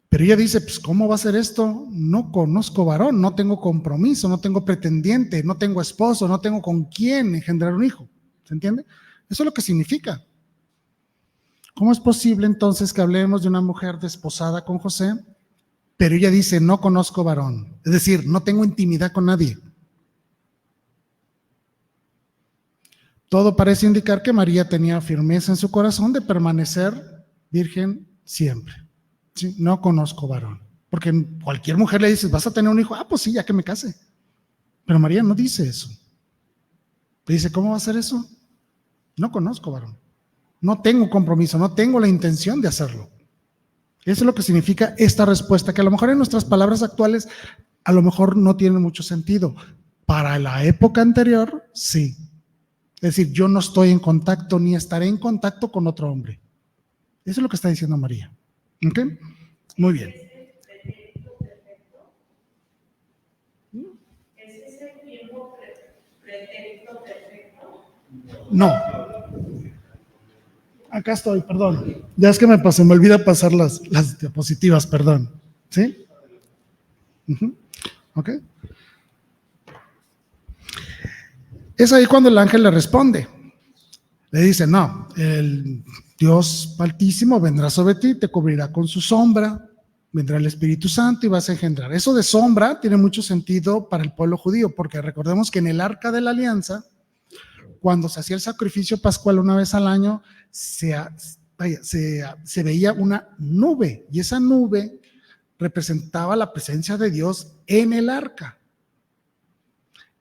Pero ella dice, pues ¿cómo va a ser esto? No conozco varón, no tengo compromiso, no tengo pretendiente, no tengo esposo, no tengo con quién engendrar un hijo. ¿Se entiende? Eso es lo que significa. ¿Cómo es posible entonces que hablemos de una mujer desposada con José, pero ella dice, no conozco varón? Es decir, no tengo intimidad con nadie. Todo parece indicar que María tenía firmeza en su corazón de permanecer virgen siempre. ¿Sí? No conozco varón. Porque cualquier mujer le dice, ¿vas a tener un hijo? Ah, pues sí, ya que me case. Pero María no dice eso. Le dice, ¿cómo va a ser eso? No conozco varón. No tengo compromiso, no tengo la intención de hacerlo. Eso es lo que significa esta respuesta, que a lo mejor en nuestras palabras actuales a lo mejor no tiene mucho sentido. Para la época anterior, sí. Es decir, yo no estoy en contacto ni estaré en contacto con otro hombre. Eso es lo que está diciendo María. ¿Ok? Muy bien. ¿Es ese tiempo pretérito perfecto? No. Acá estoy, perdón. Ya es que me olvida pasar las diapositivas, perdón. ¿Sí? ¿Ok? Es ahí cuando el ángel le responde. Le dice, no, el Dios Altísimo vendrá sobre ti, te cubrirá con su sombra, vendrá el Espíritu Santo y vas a engendrar. Eso de sombra tiene mucho sentido para el pueblo judío, porque recordemos que en el Arca de la Alianza, cuando se hacía el sacrificio pascual una vez al año, se veía una nube, y esa nube representaba la presencia de Dios en el arca.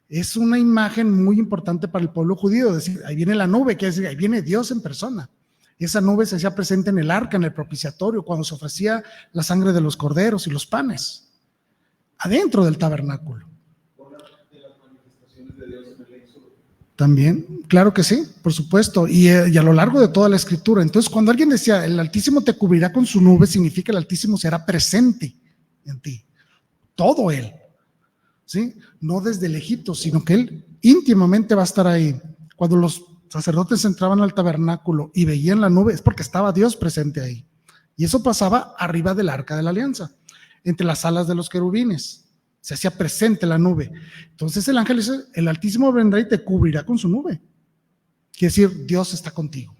Es una imagen muy importante para el pueblo judío, es decir, ahí viene la nube, quiere decir, ahí viene Dios en persona. Esa nube se hacía presente en el arca, en el propiciatorio, cuando se ofrecía la sangre de los corderos y los panes, adentro del tabernáculo. También, claro que sí, por supuesto, y a lo largo de toda la escritura. Entonces, cuando alguien decía, el Altísimo te cubrirá con su nube, significa el Altísimo será presente en ti, todo Él. ¿Sí? No desde lejitos, sino que Él íntimamente va a estar ahí. Cuando los sacerdotes entraban al tabernáculo y veían la nube, es porque estaba Dios presente ahí. Y eso pasaba arriba del arca de la alianza, entre las alas de los querubines. Se hacía presente la nube. Entonces el ángel dice, el Altísimo vendrá y te cubrirá con su nube. Quiere decir, Dios está contigo.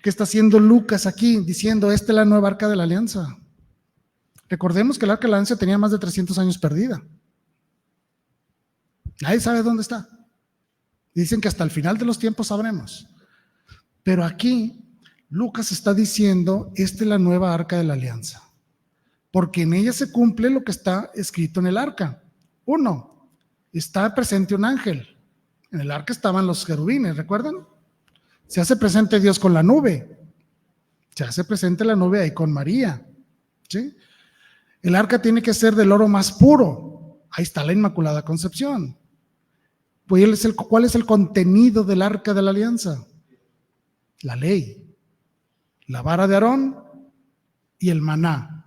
¿Qué está haciendo Lucas aquí? Diciendo, esta es la nueva arca de la alianza. Recordemos que el arca de la alianza tenía más de 300 años perdida. Nadie sabe dónde está. Dicen que hasta el final de los tiempos sabremos. Pero aquí Lucas está diciendo, esta es la nueva arca de la alianza. Porque en ella se cumple lo que está escrito en el arca. 1, está presente un ángel. En el arca estaban los querubines, ¿recuerdan? Se hace presente Dios con la nube. Se hace presente la nube ahí con María. ¿Sí? El arca tiene que ser del oro más puro. Ahí está la Inmaculada Concepción. Pues, ¿cuál es el contenido del arca de la alianza? La ley, la vara de Aarón y el maná.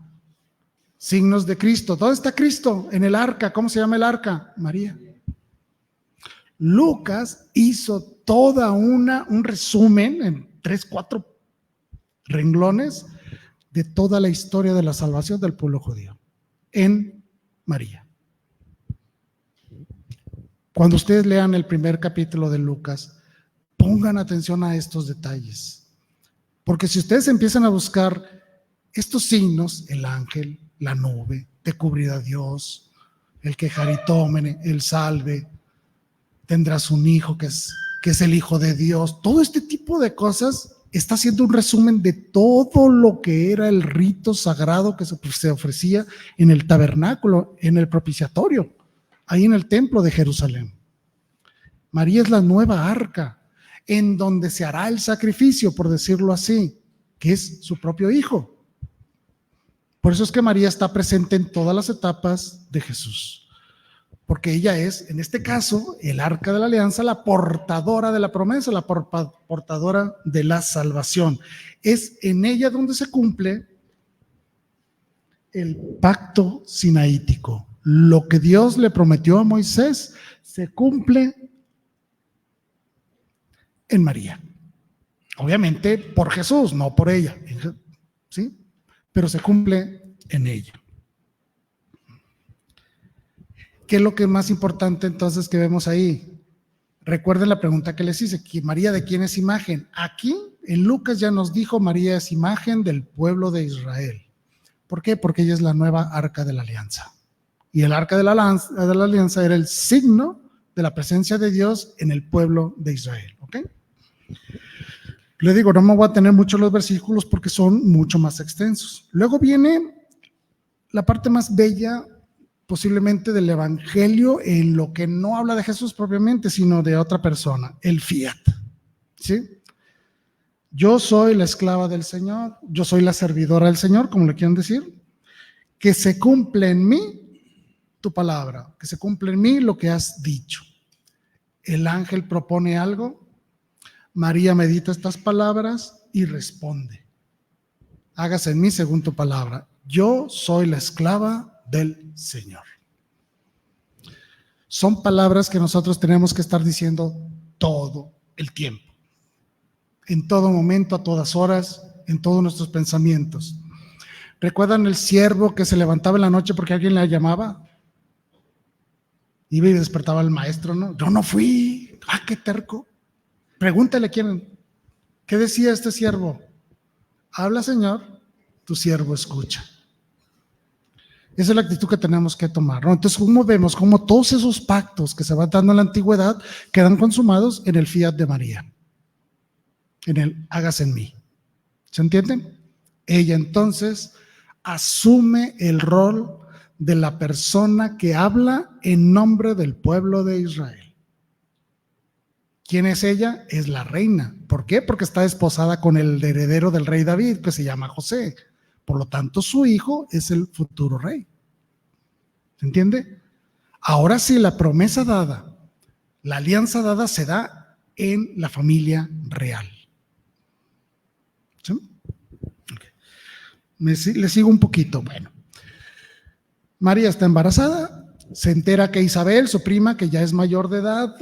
Signos de Cristo. ¿Dónde está Cristo? En el arca. ¿Cómo se llama el arca? María. Lucas hizo toda un resumen en 3, 4 renglones de toda la historia de la salvación del pueblo judío en María. Cuando ustedes lean el primer capítulo de Lucas, pongan atención a estos detalles. Porque si ustedes empiezan a buscar estos signos, el ángel, la nube, te cubrirá Dios, el quejaritómene, el salve, tendrás un hijo que es el Hijo de Dios, todo este tipo de cosas está haciendo un resumen de todo lo que era el rito sagrado que se ofrecía en el tabernáculo, en el propiciatorio, ahí en el templo de Jerusalén. María es la nueva arca, en donde se hará el sacrificio, por decirlo así, que es su propio hijo. Por eso es que María está presente en todas las etapas de Jesús, porque ella es, en este caso, el arca de la alianza, la portadora de la promesa, la portadora de la salvación. Es en ella donde se cumple el pacto sinaítico. Lo que Dios le prometió a Moisés se cumple en María. Obviamente por Jesús, no por ella, ¿sí? Pero se cumple en ella. ¿Qué es lo que es más importante entonces que vemos ahí? Recuerden la pregunta que les hice, María, ¿de quién es imagen? Aquí en Lucas ya nos dijo, María es imagen del pueblo de Israel. ¿Por qué? Porque ella es la nueva arca de la alianza. Y el arca de la alianza era el signo de la presencia de Dios en el pueblo de Israel. ¿Ok? Le digo, no me voy a tener mucho los versículos porque son mucho más extensos. Luego viene la parte más bella posiblemente del evangelio, en lo que no habla de Jesús propiamente, sino de otra persona, el fiat. ¿Sí? Yo soy la esclava del Señor, yo soy la servidora del Señor, como le quieren decir, que se cumple en mí tu palabra, que se cumple en mí lo que has dicho. El ángel propone algo, María medita estas palabras y responde: hágase en mí según tu palabra. Yo soy la esclava del Señor. Son palabras que nosotros tenemos que estar diciendo todo el tiempo, en todo momento, a todas horas, en todos nuestros pensamientos. ¿Recuerdan el siervo que se levantaba en la noche porque alguien le llamaba? Iba y despertaba al maestro, ¿no? Yo no fui. Ah, qué terco. Pregúntale quién. ¿Qué decía este siervo? Habla, Señor, tu siervo escucha. Esa es la actitud que tenemos que tomar, ¿no? Entonces, ¿cómo vemos? Cómo todos esos pactos que se van dando en la antigüedad quedan consumados en el fiat de María, en el hágase en mí. ¿Se entienden? Ella entonces asume el rol de la persona que habla en nombre del pueblo de Israel. ¿Quién es ella? Es la reina. ¿Por qué? Porque está desposada con el heredero del rey David, que se llama José. Por lo tanto, su hijo es el futuro rey. ¿Se entiende? Ahora sí, la promesa dada, la alianza dada se da en la familia real. ¿Sí? Okay. Le sigo un poquito. Bueno, María está embarazada, se entera que Isabel, su prima, que ya es mayor de edad,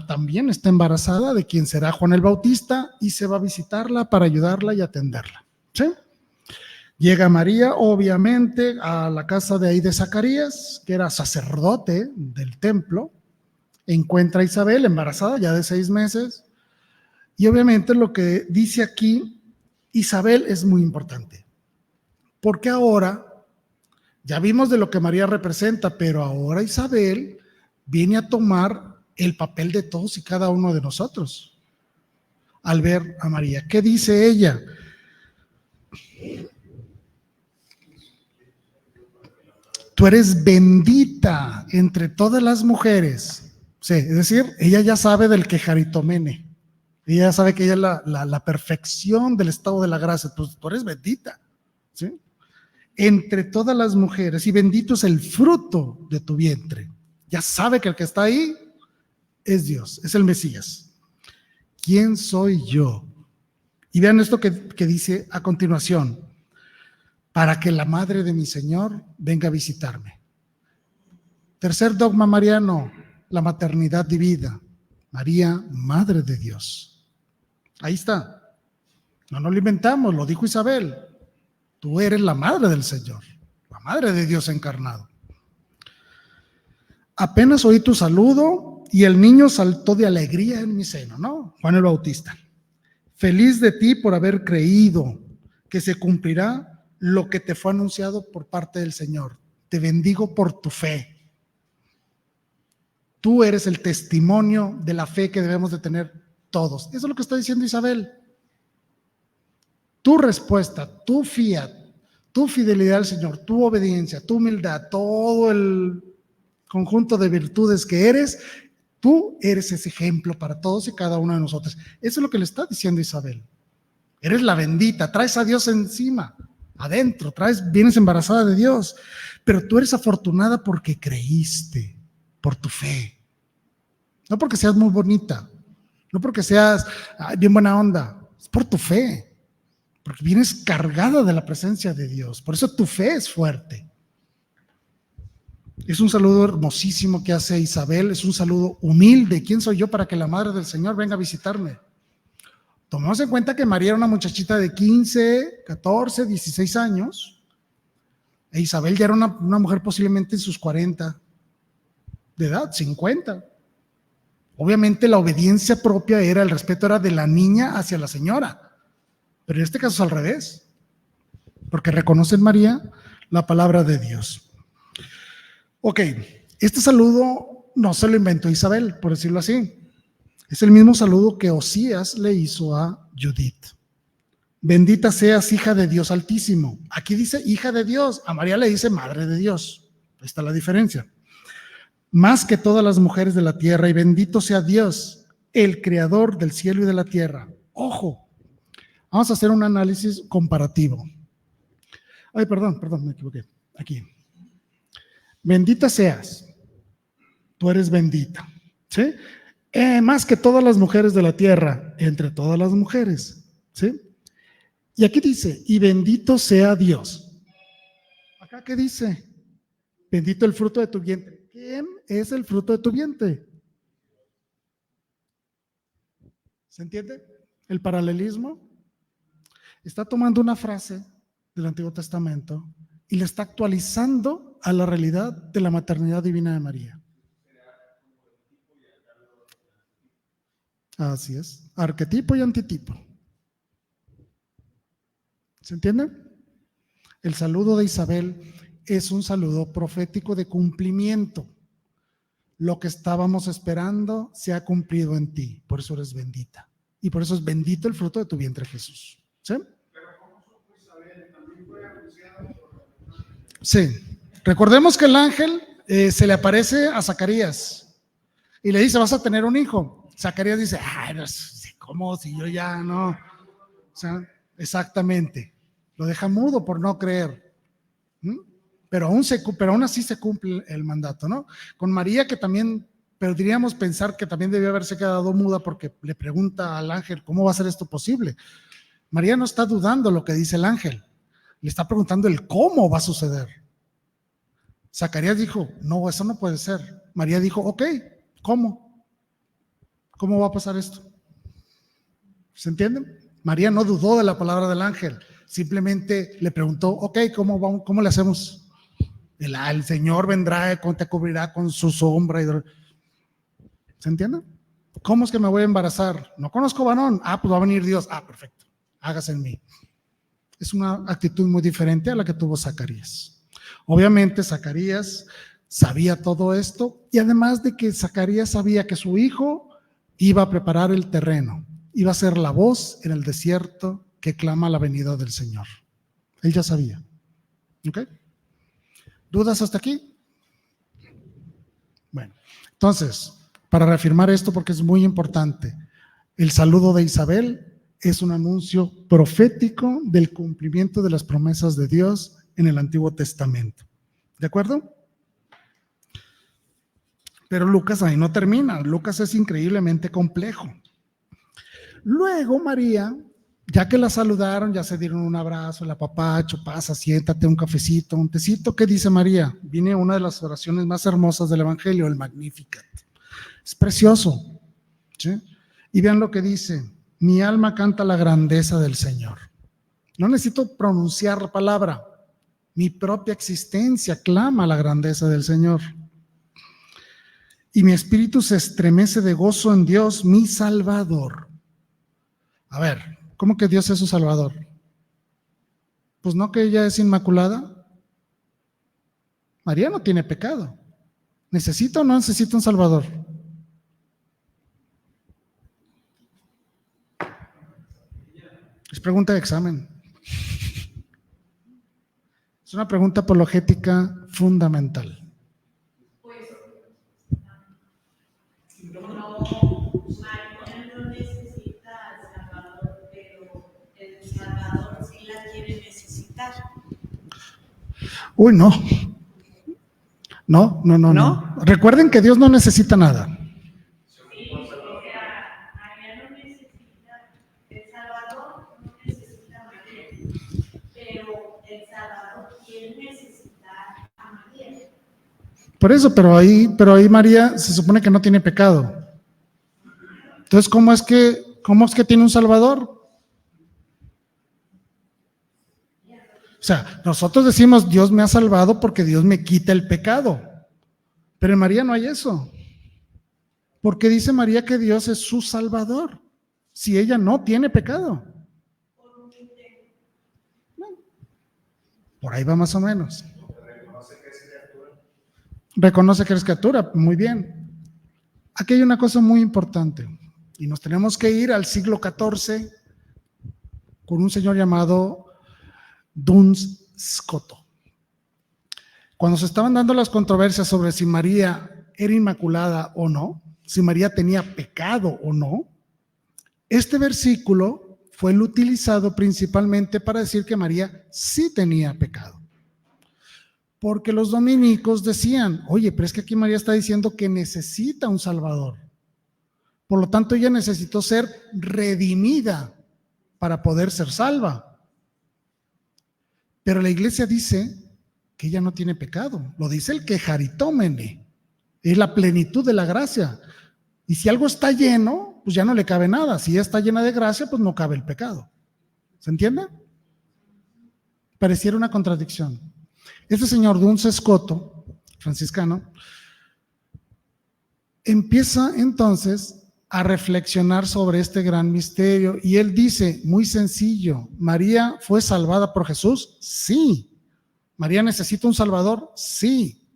también está embarazada de quien será Juan el Bautista, y se va a visitarla para ayudarla y atenderla. ¿Sí? Llega María, obviamente, a la casa de ahí de Zacarías, que era sacerdote del templo. Encuentra a Isabel embarazada ya de 6 meses. Y obviamente lo que dice aquí Isabel es muy importante. Porque ahora, ya vimos de lo que María representa, pero ahora Isabel viene a tomar el papel de todos y cada uno de nosotros. Al ver a María, ¿qué dice ella? Tú eres bendita entre todas las mujeres. Sí, es decir, ella ya sabe del quejaritomene. Ella ya sabe que ella es la perfección del estado de la gracia. Pues tú eres bendita. ¿Sí? Entre todas las mujeres. Y bendito es el fruto de tu vientre. Ya sabe que el que está ahí es Dios, es el Mesías. ¿Quién soy yo? Y vean esto que dice a continuación: para que la madre de mi Señor venga a visitarme. Tercer dogma mariano, la maternidad divina. María, madre de Dios. Ahí está. No nos lo inventamos, lo dijo Isabel. Tú eres la madre del Señor, la madre de Dios encarnado. apenas oí tu saludo y el niño saltó de alegría en mi seno, ¿no? Juan el Bautista. Feliz de ti por haber creído que se cumplirá lo que te fue anunciado por parte del Señor. Te bendigo por tu fe. Tú eres el testimonio de la fe que debemos de tener todos. Eso es lo que está diciendo Isabel. Tu respuesta, tu fiat, tu fidelidad al Señor, tu obediencia, tu humildad, todo el conjunto de virtudes que eres, tú eres ese ejemplo para todos y cada uno de nosotros. Eso es lo que le está diciendo Isabel. Eres la bendita, traes a Dios encima, adentro, vienes embarazada de Dios, pero tú eres afortunada porque creíste, por tu fe. No porque seas muy bonita, no porque seas bien buena onda, es por tu fe. Porque vienes cargada de la presencia de Dios. Por eso tu fe es fuerte. Es un saludo hermosísimo que hace Isabel. Es un saludo humilde. ¿Quién soy yo para que la madre del Señor venga a visitarme? Tomemos en cuenta que María era una muchachita de 15, 14, 16 años. E Isabel ya era una mujer posiblemente en sus 40 de edad, 50. Obviamente la obediencia propia el respeto era de la niña hacia la señora. Pero en este caso es al revés, porque reconoce en María la palabra de Dios. Ok, este saludo no se lo inventó Isabel, por decirlo así. Es el mismo saludo que Osías le hizo a Judith. Bendita seas, hija de Dios Altísimo. Aquí dice hija de Dios, a María le dice madre de Dios. Ahí está la diferencia. Más que todas las mujeres de la tierra, y bendito sea Dios, el creador del cielo y de la tierra. Ojo. Vamos a hacer un análisis comparativo. Ay, perdón, me equivoqué. Aquí. Bendita seas. Tú eres bendita. ¿Sí? Más que todas las mujeres de la tierra, entre todas las mujeres. ¿Sí? Y aquí dice, y bendito sea Dios. ¿Acá qué dice? Bendito el fruto de tu vientre. ¿Quién es el fruto de tu vientre? ¿Se entiende? El paralelismo. Está tomando una frase del Antiguo Testamento y la está actualizando a la realidad de la maternidad divina de María. Así es, arquetipo y antitipo. ¿Se entiende? El saludo de Isabel es un saludo profético de cumplimiento. Lo que estábamos esperando se ha cumplido en ti, por eso eres bendita. Y por eso es bendito el fruto de tu vientre, Jesús. ¿Sí? Sí, recordemos que el ángel se le aparece a Zacarías y le dice, vas a tener un hijo. Zacarías dice, ay, ¿cómo? Si yo ya no. O sea, exactamente. Lo deja mudo por no creer. Pero aún así se cumple el mandato, ¿no? Con María, que también, pero diríamos pensar que también debió haberse quedado muda porque le pregunta al ángel, ¿cómo va a ser esto posible? María no está dudando lo que dice el ángel. Le está preguntando el cómo va a suceder. Zacarías dijo, no, eso no puede ser. María dijo, ok, ¿cómo? ¿Cómo va a pasar esto? ¿Se entiende? María no dudó de la palabra del ángel, simplemente le preguntó, ok, ¿cómo le hacemos? El Señor vendrá, te cubrirá con su sombra. ¿Se entiende? ¿Cómo es que me voy a embarazar? No conozco varón. Pues va a venir Dios. Perfecto, hágase en mí. Es una actitud muy diferente a la que tuvo Zacarías. Obviamente Zacarías sabía todo esto y además de que Zacarías sabía que su hijo iba a preparar el terreno, iba a ser la voz en el desierto que clama la venida del Señor. Él ya sabía. ¿Ok? ¿Dudas hasta aquí? Bueno, entonces, para reafirmar esto porque es muy importante, el saludo de Isabel es un anuncio profético del cumplimiento de las promesas de Dios en el Antiguo Testamento. ¿De acuerdo? Pero Lucas ahí no termina. Lucas es increíblemente complejo. Luego María, ya que la saludaron, ya se dieron un abrazo, el apapacho, pasa, siéntate, un cafecito, un tecito. ¿Qué dice María? Viene una de las oraciones más hermosas del Evangelio, el Magnificat. Es precioso. ¿Sí? Y vean lo que dice. Mi alma canta la grandeza del Señor. No necesito pronunciar la palabra. Mi propia existencia clama la grandeza del Señor. y mi espíritu se estremece de gozo en Dios, mi Salvador. A ver, ¿cómo que Dios es su Salvador? Pues no, que ella es inmaculada. María no tiene pecado. ¿Necesita o no necesita un Salvador? Es pregunta de examen. Es una pregunta apologética fundamental. María no necesita al Salvador, pero el Salvador sí la quiere necesitar. Uy, no. No. Recuerden que Dios no necesita nada. Sí, o sea, María no necesita, el Salvador no necesita a María, pero el Salvador quiere necesitar a María. Por eso, pero ahí María se supone que no tiene pecado. Entonces, ¿cómo es que tiene un Salvador? O sea, nosotros decimos, Dios me ha salvado porque Dios me quita el pecado. Pero en María no hay eso. ¿Por qué dice María que Dios es su Salvador? Si ella no tiene pecado. Bueno, por ahí va más o menos. Reconoce que eres criatura, muy bien. Aquí hay una cosa muy importante. Y nos tenemos que ir al siglo XIV con un señor llamado Duns Scoto. Cuando se estaban dando las controversias sobre si María era inmaculada o no, si María tenía pecado o no, este versículo fue el utilizado principalmente para decir que María sí tenía pecado. Porque los dominicos decían, oye, pero es que aquí María está diciendo que necesita un Salvador. Por lo tanto, ella necesitó ser redimida para poder ser salva. Pero la iglesia dice que ella no tiene pecado. Lo dice el quejaritómene. Es la plenitud de la gracia. Y si algo está lleno, pues ya no le cabe nada. Si ya está llena de gracia, pues no cabe el pecado. ¿Se entiende? Pareciera una contradicción. Este señor Duns Scoto, franciscano, empieza entonces a reflexionar sobre este gran misterio y él dice, muy sencillo, ¿María fue salvada por Jesús? Sí. ¿María necesita un Salvador? Sí.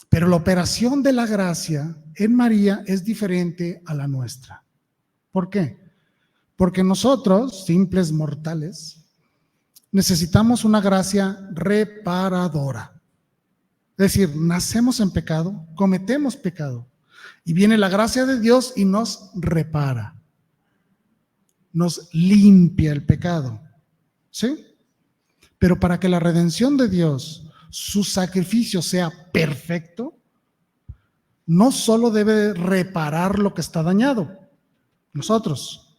Pero la operación de la gracia en María es diferente a la nuestra. ¿Por qué? Porque nosotros, simples mortales, necesitamos una gracia reparadora. Es decir, nacemos en pecado, cometemos pecado. Y viene la gracia de Dios y nos repara. Nos limpia el pecado. ¿Sí? Pero para que la redención de Dios, su sacrificio sea perfecto, no solo debe reparar lo que está dañado, nosotros,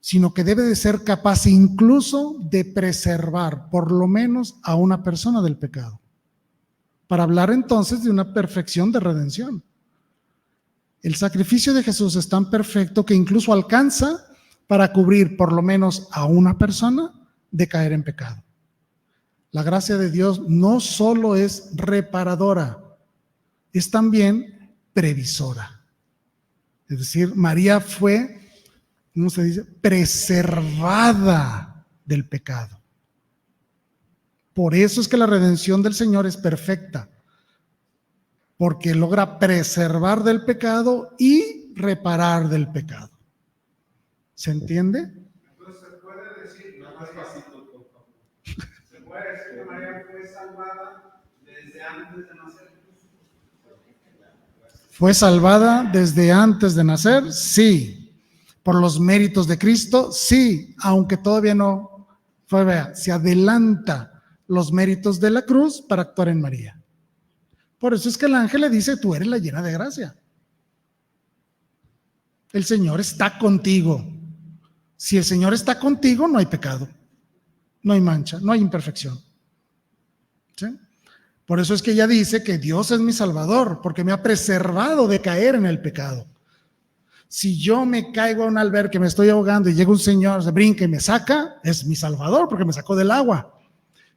sino que debe de ser capaz incluso de preservar por lo menos a una persona del pecado. Para hablar entonces de una perfección de redención. El sacrificio de Jesús es tan perfecto que incluso alcanza para cubrir por lo menos a una persona de caer en pecado. La gracia de Dios no solo es reparadora, es también previsora. Es decir, María fue, ¿cómo se dice? Preservada del pecado. Por eso es que la redención del Señor es perfecta. Porque logra preservar del pecado y reparar del pecado. ¿Se entiende? Entonces se puede decir, no más pasito, por favor. Se puede decir que María fue salvada desde antes de nacer. ¿Fue salvada desde antes de nacer? Sí. ¿Por los méritos de Cristo? Sí. Aunque todavía no, vea, se adelanta los méritos de la cruz para actuar en María. Por eso es que el ángel le dice, tú eres la llena de gracia. El Señor está contigo. Si el Señor está contigo, no hay pecado, no hay mancha, no hay imperfección. ¿Sí? Por eso es que ella dice que Dios es mi Salvador, porque me ha preservado de caer en el pecado. Si yo me caigo a un alberque, me estoy ahogando y llega un señor, se brinca y me saca, es mi Salvador, porque me sacó del agua.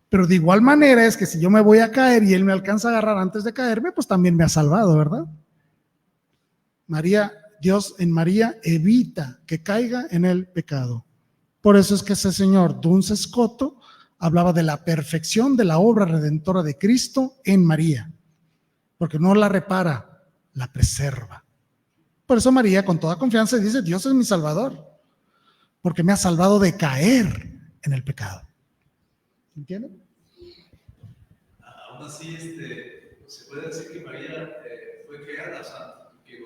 Pero de igual manera es que si yo me voy a caer y Él me alcanza a agarrar antes de caerme, pues también me ha salvado, ¿verdad? María, Dios en María evita que caiga en el pecado. Por eso es que ese señor Duns Scoto hablaba de la perfección de la obra redentora de Cristo en María, porque no la repara, la preserva. Por eso María con toda confianza dice, Dios es mi Salvador, porque me ha salvado de caer en el pecado. ¿Entienden? Aún así, se puede decir que María fue creada santa, porque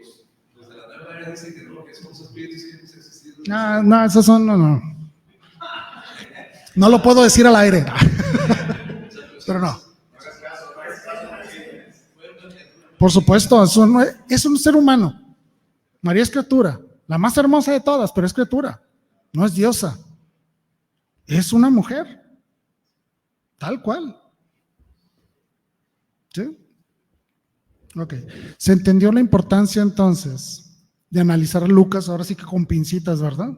los de la nueva era dicen que no, que son los espíritus que hemos existido. No, esos son, no. No lo puedo decir al aire, pero no. Por supuesto, es un ser humano. María es criatura, la más hermosa de todas, pero es criatura, no es diosa. Es una mujer, tal cual. ¿Sí? Ok. ¿Se entendió la importancia entonces de analizar a Lucas? Ahora sí que con pincitas, ¿verdad?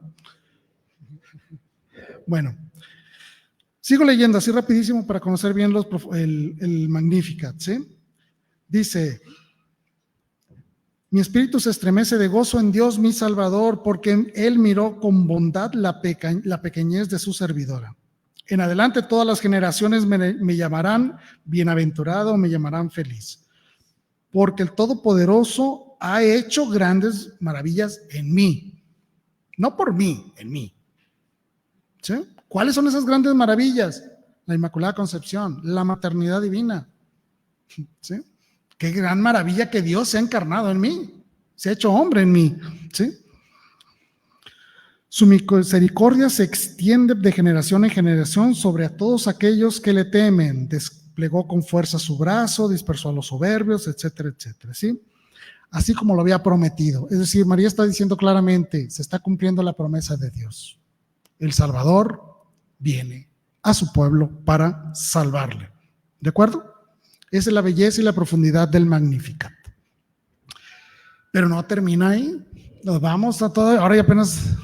Bueno, sigo leyendo así rapidísimo para conocer bien el Magnificat, ¿sí? Dice, mi espíritu se estremece de gozo en Dios mi Salvador, porque Él miró con bondad la pequeñez de su servidora. En adelante todas las generaciones me llamarán bienaventurado, me llamarán feliz, porque el Todopoderoso ha hecho grandes maravillas en mí, no por mí, en mí. ¿Sí? ¿Cuáles son esas grandes maravillas? La Inmaculada Concepción, la maternidad divina. ¿Sí? Qué gran maravilla que Dios se ha encarnado en mí, se ha hecho hombre en mí. ¿Sí? Su misericordia se extiende de generación en generación sobre a todos aquellos que le temen. Desplegó con fuerza su brazo, dispersó a los soberbios, etcétera, etcétera. ¿Sí? Así como lo había prometido. Es decir, María está diciendo claramente, se está cumpliendo la promesa de Dios. El Salvador viene a su pueblo para salvarle. ¿De acuerdo? Esa es la belleza y la profundidad del Magnificat. Pero no termina ahí. Nos vamos a todo. Ahora ya apenas.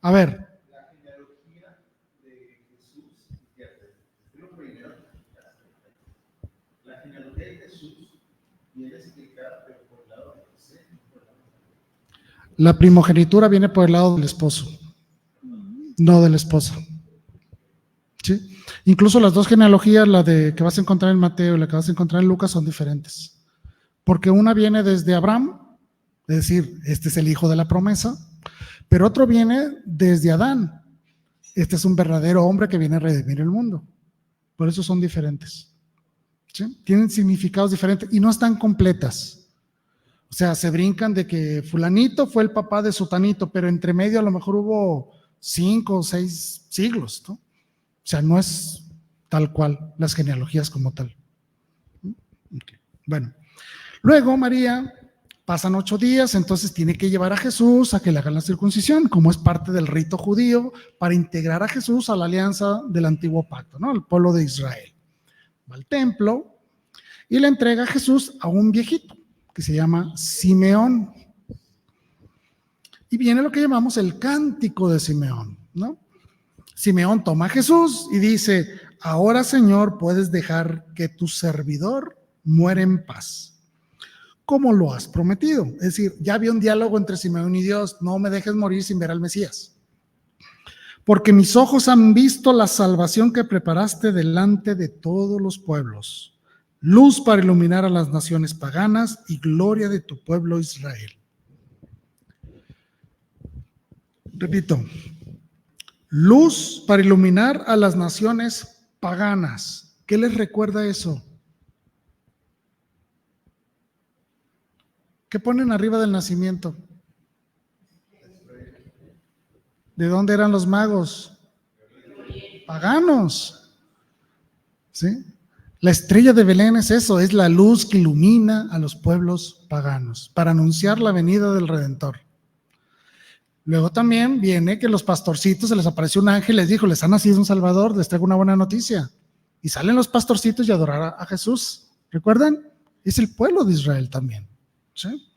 A ver. La genealogía de Jesús. Lo primero. La genealogía de Jesús viene explicada, pero por el lado de José. La primogenitura viene por el lado del esposo, no de la esposa. ¿Sí? Incluso las dos genealogías, la de que vas a encontrar en Mateo y la que vas a encontrar en Lucas, son diferentes. Porque una viene desde Abraham, es decir, este es el hijo de la promesa, pero otro viene desde Adán. Este es un verdadero hombre que viene a redimir el mundo. Por eso son diferentes. ¿Sí? Tienen significados diferentes y no están completas. O sea, se brincan de que fulanito fue el papá de sutanito, pero entre medio a lo mejor hubo 5 o 6 siglos, ¿no? O sea, no es tal cual las genealogías como tal. Okay. Bueno, luego María, pasan 8 días, entonces tiene que llevar a Jesús a que le hagan la circuncisión, como es parte del rito judío, para integrar a Jesús a la alianza del antiguo pacto, ¿no? El pueblo de Israel. Va al templo y le entrega a Jesús a un viejito que se llama Simeón. Y viene lo que llamamos el cántico de Simeón, ¿no? Simeón toma a Jesús y dice, ahora Señor puedes dejar que tu servidor muera en paz, como lo has prometido. Es decir, ya había un diálogo entre Simeón y Dios, no me dejes morir sin ver al Mesías. Porque mis ojos han visto la salvación que preparaste delante de todos los pueblos, luz para iluminar a las naciones paganas y gloria de tu pueblo Israel. Repito, luz para iluminar a las naciones paganas. ¿Qué les recuerda eso? ¿Qué ponen arriba del nacimiento? ¿De dónde eran los magos? Paganos. ¿Sí? La estrella de Belén es eso, es la luz que ilumina a los pueblos paganos para anunciar la venida del Redentor. Luego también viene que los pastorcitos se les apareció un ángel y les dijo, les ha nacido un Salvador, les traigo una buena noticia. Y salen los pastorcitos y adorar a Jesús. ¿Recuerdan? Es el pueblo de Israel también. ¿Sí?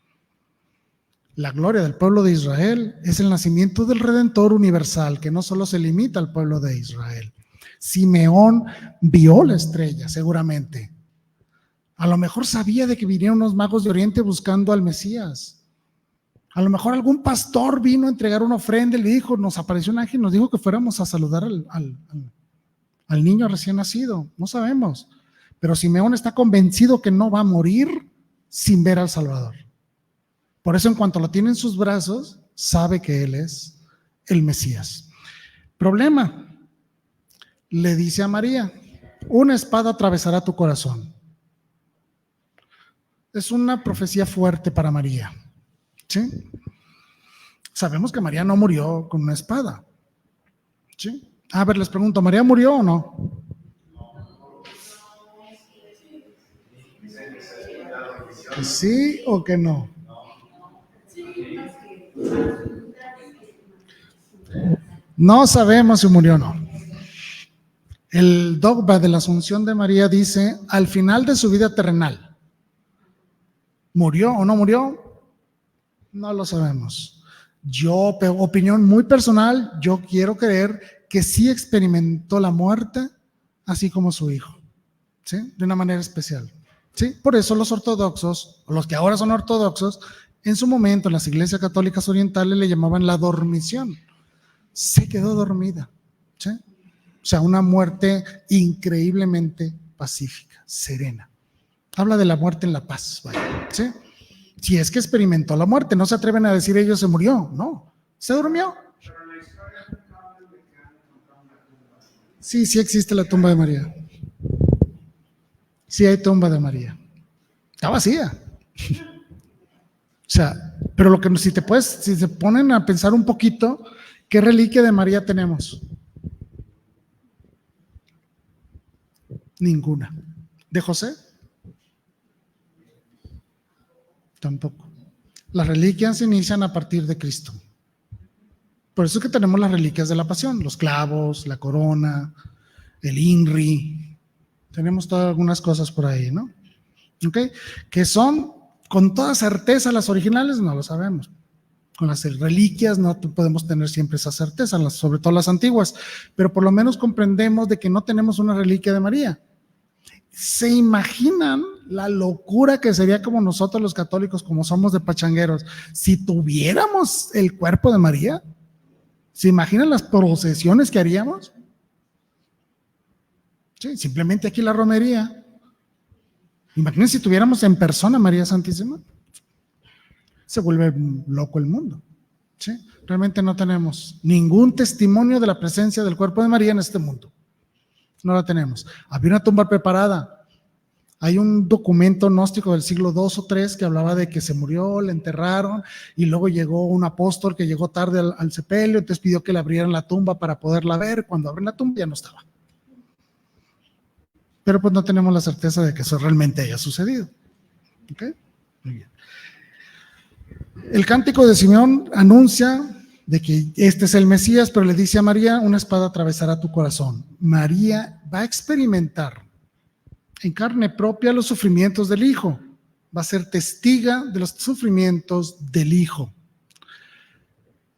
La gloria del pueblo de Israel es el nacimiento del Redentor universal, que no solo se limita al pueblo de Israel. Simeón vio la estrella, seguramente. A lo mejor sabía de que vinieron unos magos de Oriente buscando al Mesías. A lo mejor algún pastor vino a entregar una ofrenda y le dijo, nos apareció un ángel y nos dijo que fuéramos a saludar al niño recién nacido. No sabemos. Pero Simeón está convencido que no va a morir sin ver al Salvador. Por eso en cuanto lo tiene en sus brazos, sabe que él es el Mesías. Problema. Le dice a María, una espada atravesará tu corazón. Es una profecía fuerte para María. ¿Sí? Sabemos que María no murió con una espada. ¿Sí? A ver, les pregunto, ¿María murió o no? ¿Que sí o que no? No sabemos si murió o no. El dogma de la Asunción de María dice, al final de su vida terrenal, ¿murió o no murió? No lo sabemos. Yo, opinión muy personal, yo quiero creer que sí experimentó la muerte, así como su hijo, ¿sí? De una manera especial, ¿sí? Por eso los ortodoxos, o los que ahora son ortodoxos, en su momento en las iglesias católicas orientales le llamaban la dormición. Se quedó dormida, ¿sí? O sea, una muerte increíblemente pacífica, serena. Habla de la muerte en la paz, vaya, ¿sí? Si es que experimentó la muerte, no se atreven a decir ellos se murió, no, se durmió. Sí, sí existe la tumba de María. Sí hay tumba de María. Está vacía. O sea, pero lo que si se ponen a pensar un poquito, ¿qué reliquia de María tenemos? Ninguna. ¿De José? Tampoco. Las reliquias se inician a partir de Cristo. Por eso es que tenemos las reliquias de la pasión, los clavos, la corona, el INRI. Tenemos todas algunas cosas por ahí, ¿no? ¿Ok? Que son con toda certeza las originales, no lo sabemos. Con las reliquias no podemos tener siempre esa certeza, sobre todo las antiguas, pero por lo menos comprendemos de que no tenemos una reliquia de María. ¿Se imaginan la locura que sería como nosotros los católicos, como somos de pachangueros, si tuviéramos el cuerpo de María? ¿Se imaginan las procesiones que haríamos? Sí, simplemente aquí la romería. Imagínense si tuviéramos en persona a María Santísima. Se vuelve loco el mundo. ¿Sí? Realmente no tenemos ningún testimonio de la presencia del cuerpo de María en este mundo. No la tenemos. Había una tumba preparada. Hay un documento gnóstico del siglo II o III que hablaba de que se murió, le enterraron y luego llegó un apóstol que llegó tarde al sepelio, entonces pidió que le abrieran la tumba para poderla ver. Cuando abren la tumba ya no estaba. Pero pues no tenemos la certeza de que eso realmente haya sucedido. ¿Ok? Muy bien. El cántico de Simeón anuncia de que este es el Mesías, pero le dice a María, una espada atravesará tu corazón. María va a experimentar en carne propia los sufrimientos del Hijo. Va a ser testiga de los sufrimientos del Hijo.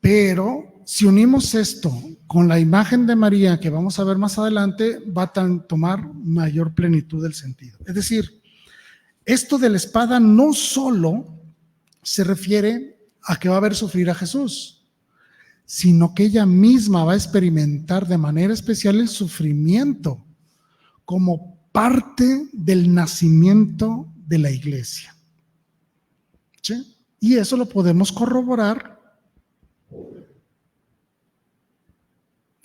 Pero si unimos esto con la imagen de María que vamos a ver más adelante, va a tomar mayor plenitud del sentido. Es decir, esto de la espada no solo se refiere a que va a ver sufrir a Jesús, sino que ella misma va a experimentar de manera especial el sufrimiento como parte del nacimiento de la iglesia. ¿Sí? Y eso lo podemos corroborar.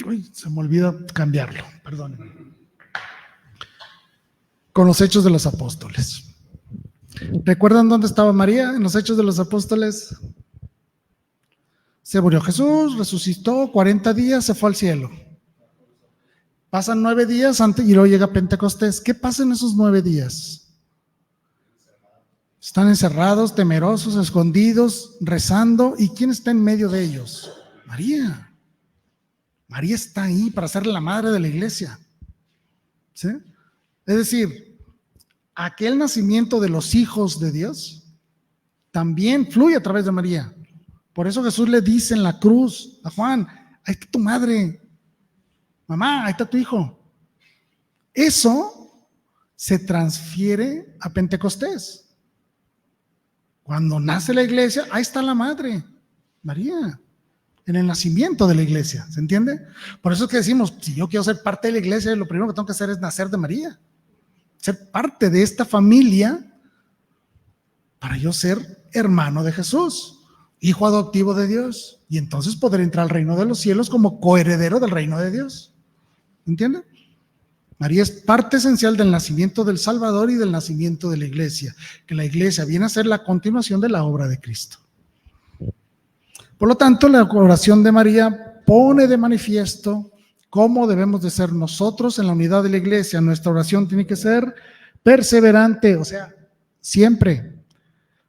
Uy, se me olvida cambiarlo, perdón. Con los Hechos de los Apóstoles. ¿Recuerdan dónde estaba María en los Hechos de los Apóstoles? Se murió Jesús, resucitó, 40 días, se fue al cielo. Pasan 9 días antes y luego llega Pentecostés. ¿Qué pasa en esos 9 días? Están encerrados, temerosos, escondidos, rezando. ¿Y quién está en medio de ellos? María. María está ahí para ser la madre de la iglesia. ¿Sí? Es decir, aquel nacimiento de los hijos de Dios también fluye a través de María. Por eso Jesús le dice en la cruz a Juan, ahí está tu madre, mamá, ahí está tu hijo. Eso se transfiere a Pentecostés. Cuando nace la iglesia, ahí está la madre, María, en el nacimiento de la iglesia, ¿se entiende? Por eso es que decimos, si yo quiero ser parte de la iglesia, lo primero que tengo que hacer es nacer de María, ser parte de esta familia para yo ser hermano de Jesús, hijo adoptivo de Dios, y entonces poder entrar al reino de los cielos como coheredero del reino de Dios. ¿Entienden? María es parte esencial del nacimiento del Salvador y del nacimiento de la iglesia, que la iglesia viene a ser la continuación de la obra de Cristo. Por lo tanto, la oración de María pone de manifiesto cómo debemos de ser nosotros en la unidad de la iglesia. Nuestra oración tiene que ser perseverante, o sea, siempre,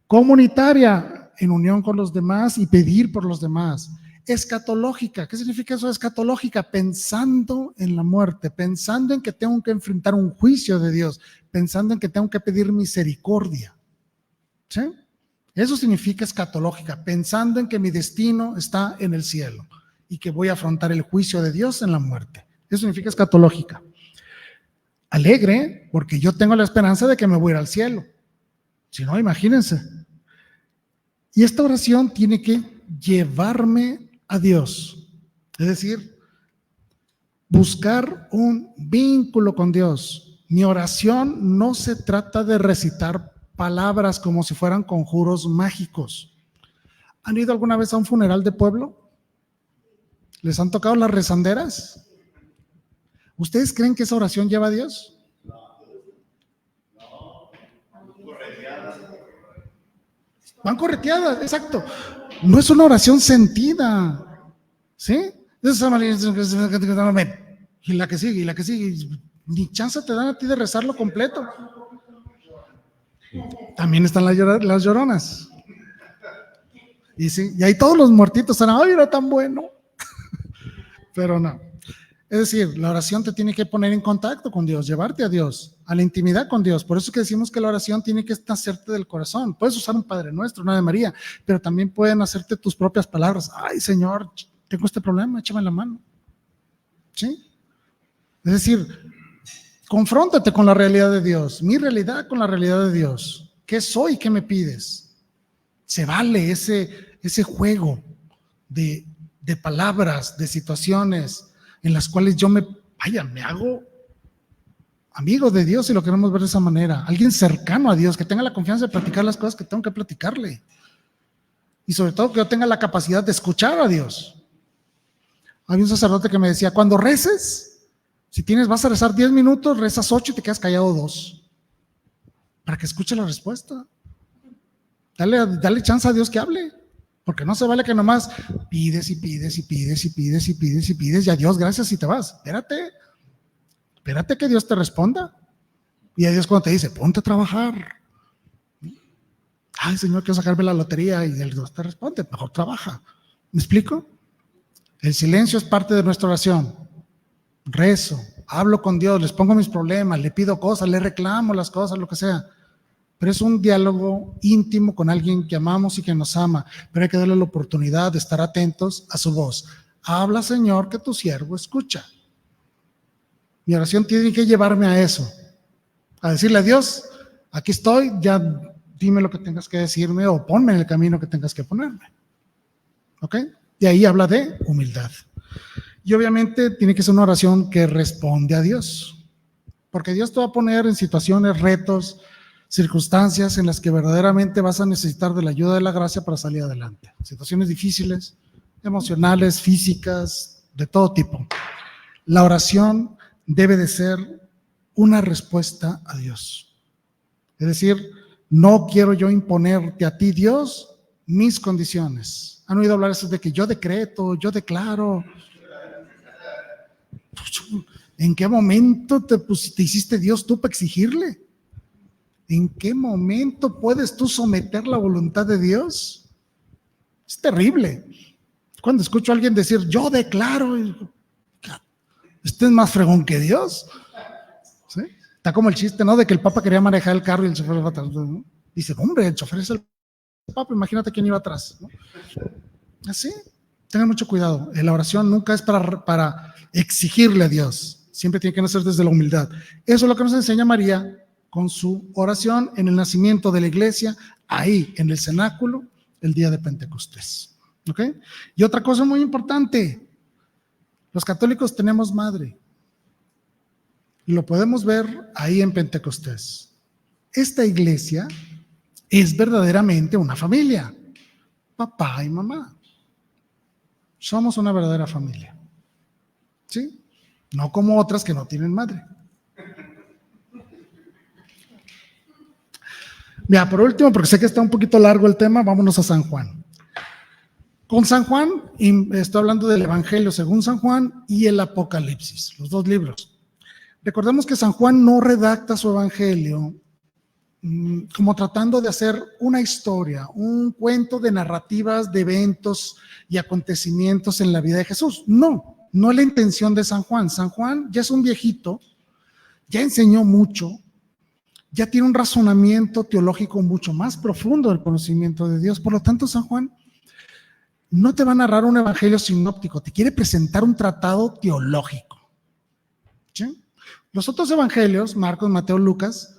comunitaria, en unión con los demás y pedir por los demás. Escatológica, ¿qué significa eso? Escatológica, pensando en la muerte, pensando en que tengo que enfrentar un juicio de Dios, pensando en que tengo que pedir misericordia. ¿Sí? Eso significa escatológica, pensando en que mi destino está en el cielo y que voy a afrontar el juicio de Dios en la muerte. Eso significa escatológica. Alegre, porque yo tengo la esperanza de que me voy a ir al cielo. Si no, imagínense. Y esta oración tiene que llevarme a Dios, es decir, buscar un vínculo con Dios. Mi oración no se trata de recitar palabras como si fueran conjuros mágicos. ¿Han ido alguna vez a un funeral de pueblo? ¿Les han tocado las rezanderas? ¿Ustedes creen que esa oración lleva a Dios? Van correteadas, exacto. No es una oración sentida, ¿sí? Y la que sigue, y la que sigue. Ni chance te dan a ti de rezarlo completo. También están las lloronas. Y sí, y ahí todos los muertitos están, ay, era tan bueno. Pero no. Es decir, la oración te tiene que poner en contacto con Dios, llevarte a Dios, a la intimidad con Dios. Por eso es que decimos que la oración tiene que nacerte del corazón. Puedes usar un Padre Nuestro, una Ave María, pero también pueden hacerte tus propias palabras. Ay, Señor, tengo este problema, échame la mano. ¿Sí? Es decir, confróntate con la realidad de Dios, mi realidad con la realidad de Dios. ¿Qué soy? ¿Qué me pides? Se vale ese juego de palabras, de situaciones en las cuales yo me hago amigo de Dios, si lo queremos ver de esa manera, alguien cercano a Dios, que tenga la confianza de platicar las cosas que tengo que platicarle, y sobre todo que yo tenga la capacidad de escuchar a Dios. Había un sacerdote que me decía, cuando reces, si vas a rezar 10 minutos, rezas 8 y te quedas callado 2, para que escuche la respuesta. Dale chance a Dios que hable. Porque no se vale que nomás pides y pides y pides y pides y pides y pides y a Dios gracias y te vas. Espérate que Dios te responda. Y a Dios cuando te dice, ponte a trabajar. Ay, Señor, quiero sacarme la lotería, y Dios te responde, mejor trabaja. ¿Me explico? El silencio es parte de nuestra oración. Rezo, hablo con Dios, les pongo mis problemas, le pido cosas, le reclamo las cosas, lo que sea. Pero es un diálogo íntimo con alguien que amamos y que nos ama, pero hay que darle la oportunidad de estar atentos a su voz. Habla, Señor, que tu siervo escucha. Mi oración tiene que llevarme a eso, a decirle a Dios, aquí estoy, ya dime lo que tengas que decirme o ponme en el camino que tengas que ponerme. ¿Ok? Y ahí habla de humildad. Y obviamente tiene que ser una oración que responde a Dios, porque Dios te va a poner en situaciones, retos, circunstancias en las que verdaderamente vas a necesitar de la ayuda de la gracia para salir adelante. Situaciones difíciles, emocionales, físicas, de todo tipo. La oración debe de ser una respuesta a Dios. Es decir, no quiero yo imponerte a ti, Dios, mis condiciones. ¿Han oído hablar eso de que yo decreto, yo declaro? ¿En qué momento te hiciste Dios tú para exigirle? ¿En qué momento puedes tú someter la voluntad de Dios? Es terrible. Cuando escucho a alguien decir, yo declaro, este es más fregón que Dios. ¿Sí? Está como el chiste, ¿no? De que el Papa quería manejar el carro y el chofer iba atrás, ¿no? Dice, hombre, el chofer es el Papa, imagínate quién iba atrás, ¿no? Así, tengan mucho cuidado. La oración nunca es para exigirle a Dios. siempre tiene que nacer desde la humildad. Eso es lo que nos enseña María con su oración en el nacimiento de la iglesia, ahí en el cenáculo, el día de Pentecostés. ¿Ok? Y otra cosa muy importante, los católicos tenemos madre. Lo podemos ver ahí en Pentecostés. Esta iglesia es verdaderamente una familia, papá y mamá. Somos una verdadera familia, ¿sí? No como otras que no tienen madre. Mira, por último, porque sé que está un poquito largo el tema, vámonos a San Juan. Con San Juan, y estoy hablando del Evangelio según San Juan y el Apocalipsis, los dos libros. Recordemos que San Juan no redacta su Evangelio como tratando de hacer una historia, un cuento de narrativas, de eventos y acontecimientos en la vida de Jesús. No es la intención de San Juan. San Juan ya es un viejito, ya enseñó mucho, ya tiene un razonamiento teológico mucho más profundo del conocimiento de Dios. Por lo tanto, San Juan no te va a narrar un evangelio sinóptico, te quiere presentar un tratado teológico. ¿Sí? Los otros evangelios, Marcos, Mateo, Lucas,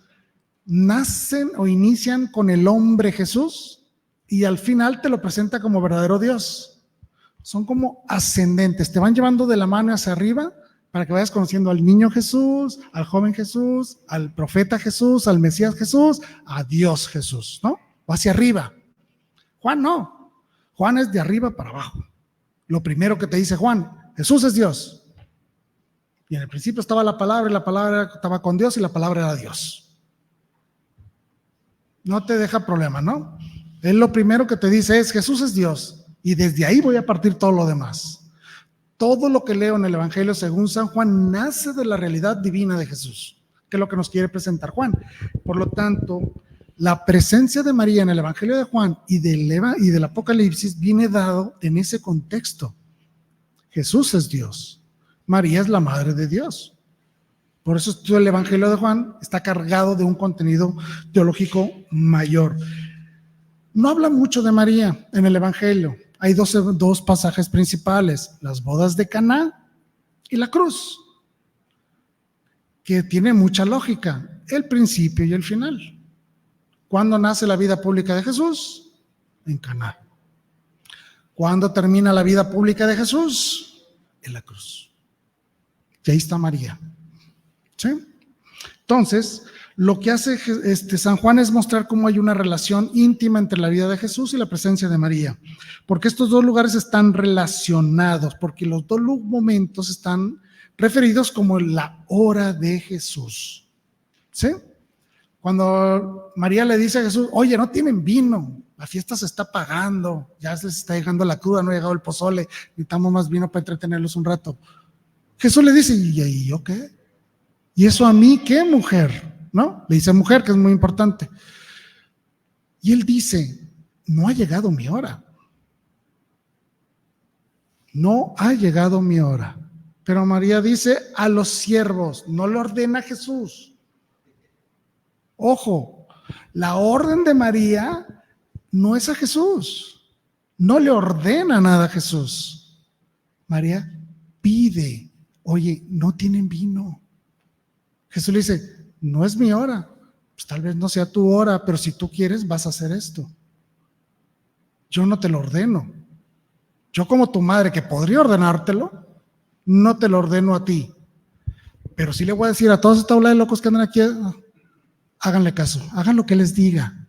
nacen o inician con el hombre Jesús y al final te lo presenta como verdadero Dios. Son como ascendentes, te van llevando de la mano hacia arriba para que vayas conociendo al niño Jesús, al joven Jesús, al profeta Jesús, al Mesías Jesús, a Dios Jesús, ¿no? O hacia arriba. Juan no, Juan es de arriba para abajo. Lo primero que te dice Juan, Jesús es Dios. Y en el principio estaba la palabra y la palabra estaba con Dios y la palabra era Dios. No te deja problema, ¿no? Él lo primero que te dice es Jesús es Dios y desde ahí voy a partir todo lo demás. Todo lo que leo en el Evangelio según San Juan nace de la realidad divina de Jesús, que es lo que nos quiere presentar Juan. Por lo tanto, la presencia de María en el Evangelio de Juan y del Apocalipsis viene dado en ese contexto. Jesús es Dios, María es la madre de Dios. Por eso el Evangelio de Juan está cargado de un contenido teológico mayor. No habla mucho de María en el Evangelio. Hay dos pasajes principales, las bodas de Caná y la cruz, que tiene mucha lógica, el principio y el final. ¿Cuándo nace la vida pública de Jesús? En Caná. ¿Cuándo termina la vida pública de Jesús? En la cruz. Y ahí está María. ¿Sí? Entonces, lo que hace San Juan es mostrar cómo hay una relación íntima entre la vida de Jesús y la presencia de María, porque estos dos lugares están relacionados, porque los dos momentos están referidos como la hora de Jesús. ¿Sí? Cuando María le dice a Jesús, oye, no tienen vino, la fiesta se está pagando, ya se les está llegando la cruda, no ha llegado el pozole, necesitamos más vino para entretenerlos un rato. Jesús le dice, ¿y yo qué? ¿Y eso a mí qué, mujer? ¿No? Le dice mujer, que es muy importante. Y él dice, no ha llegado mi hora. No ha llegado mi hora. Pero María dice a los siervos, no le ordena a Jesús. Ojo, la orden de María no es a Jesús. No le ordena nada a Jesús. María pide, oye, no tienen vino. Jesús le dice, no es mi hora, pues tal vez no sea tu hora, pero si tú quieres vas a hacer esto. Yo no te lo ordeno. Yo como tu madre que podría ordenártelo, no te lo ordeno a ti. Pero sí le voy a decir a toda esta ola de locos que andan aquí, háganle caso, hagan lo que les diga.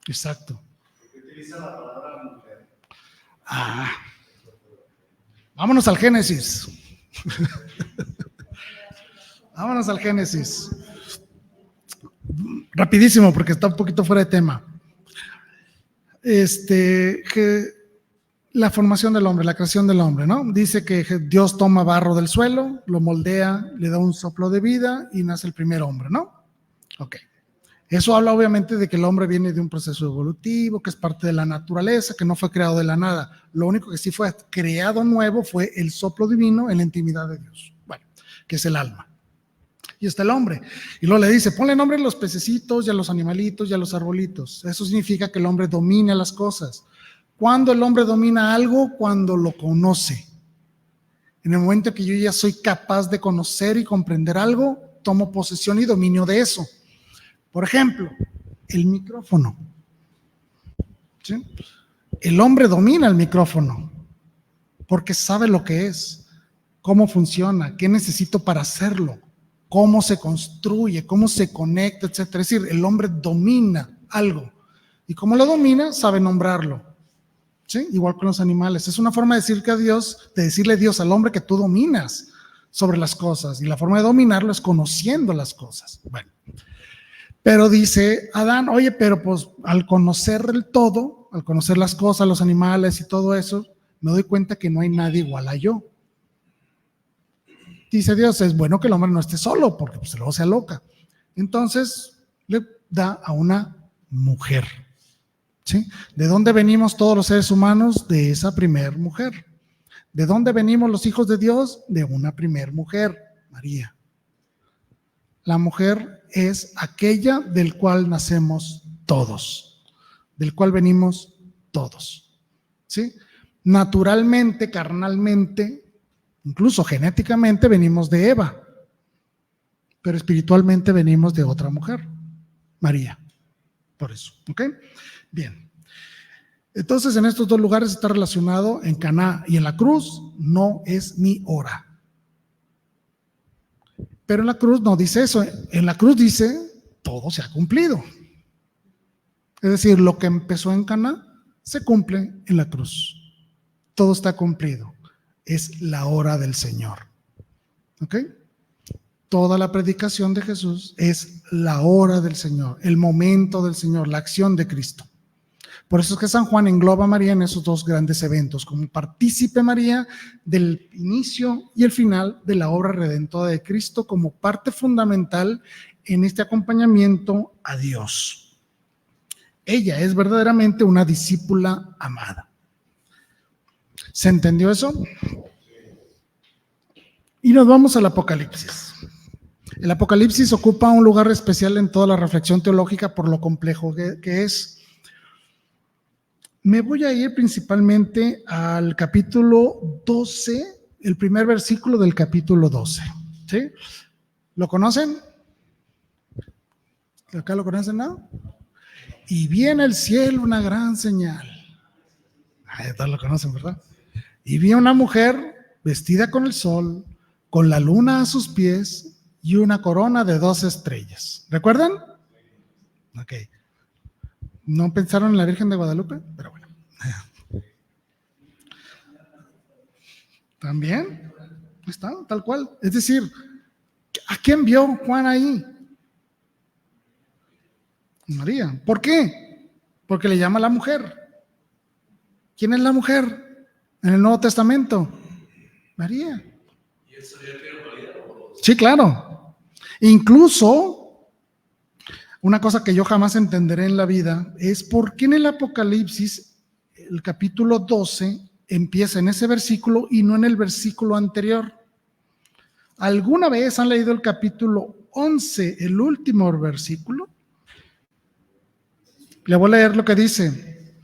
Exacto. Utiliza la palabra mujer. Vámonos al Génesis. Vámonos al Génesis. Rapidísimo, porque está un poquito fuera de tema. La formación del hombre, la creación del hombre, ¿no? Dice que Dios toma barro del suelo, lo moldea, le da un soplo de vida y nace el primer hombre, ¿no? Ok. Eso habla obviamente de que el hombre viene de un proceso evolutivo, que es parte de la naturaleza, que no fue creado de la nada. Lo único que sí fue creado nuevo fue el soplo divino en la intimidad de Dios. Bueno, que es el alma. Y está el hombre. Y luego le dice, ponle nombre a los pececitos y a los animalitos y a los arbolitos. Eso significa que el hombre domina las cosas. ¿Cuándo el hombre domina algo? Cuando lo conoce. En el momento que yo ya soy capaz de conocer y comprender algo, tomo posesión y dominio de eso. Por ejemplo, el micrófono. ¿Sí? El hombre domina el micrófono porque sabe lo que es, cómo funciona, qué necesito para hacerlo, cómo se construye, cómo se conecta, etcétera. Es decir, el hombre domina algo y como lo domina, sabe nombrarlo. ¿Sí? Igual con los animales. Es una forma de decirle a Dios al hombre que tú dominas sobre las cosas, y la forma de dominarlo es conociendo las cosas. Bueno, pero dice Adán, oye, pero pues al conocer el todo, al conocer las cosas, los animales y todo eso, me doy cuenta que no hay nadie igual a yo. Dice Dios, es bueno que el hombre no esté solo, porque pues luego se aloca. Entonces le da a una mujer. ¿Sí? ¿De dónde venimos todos los seres humanos? De esa primer mujer. ¿De dónde venimos los hijos de Dios? De una primer mujer, María. La mujer es aquella del cual nacemos todos, del cual venimos todos. ¿Sí? Naturalmente, carnalmente, incluso genéticamente venimos de Eva, pero espiritualmente venimos de otra mujer, María. Por eso, ¿ok? Bien. Entonces, en estos dos lugares está relacionado, en Caná y en la cruz, no es mi hora. Pero en la cruz no dice eso. En la cruz dice, todo se ha cumplido. Es decir, lo que empezó en Caná se cumple en la cruz. Todo está cumplido. Es la hora del Señor. ¿Ok? Toda la predicación de Jesús es la hora del Señor, el momento del Señor, la acción de Cristo. Por eso es que San Juan engloba a María en esos dos grandes eventos, como partícipe María del inicio y el final de la obra redentora de Cristo, como parte fundamental en este acompañamiento a Dios. Ella es verdaderamente una discípula amada. ¿Se entendió eso? Y nos vamos al Apocalipsis. El Apocalipsis ocupa un lugar especial en toda la reflexión teológica por lo complejo que es. Me voy a ir principalmente al capítulo 12, el primer versículo del capítulo 12. ¿Sí? ¿Lo conocen? ¿Acá lo conocen, no? Y vi en el cielo una gran señal. Todos lo conocen, ¿verdad? Y vi a una mujer vestida con el sol, con la luna a sus pies y una corona de 2 estrellas. ¿Recuerdan? Ok. ¿No pensaron en la Virgen de Guadalupe? Pero bueno. También está tal cual. Es decir, ¿a quién vio Juan ahí? María. ¿Por qué? Porque le llama a la mujer. ¿Quién es la mujer en el Nuevo Testamento? María. Sí, claro. Incluso una cosa que yo jamás entenderé en la vida es por qué en el Apocalipsis, el capítulo 12, empieza en ese versículo y no en el versículo anterior. ¿Alguna vez han leído el capítulo 11, el último versículo? Le voy a leer lo que dice.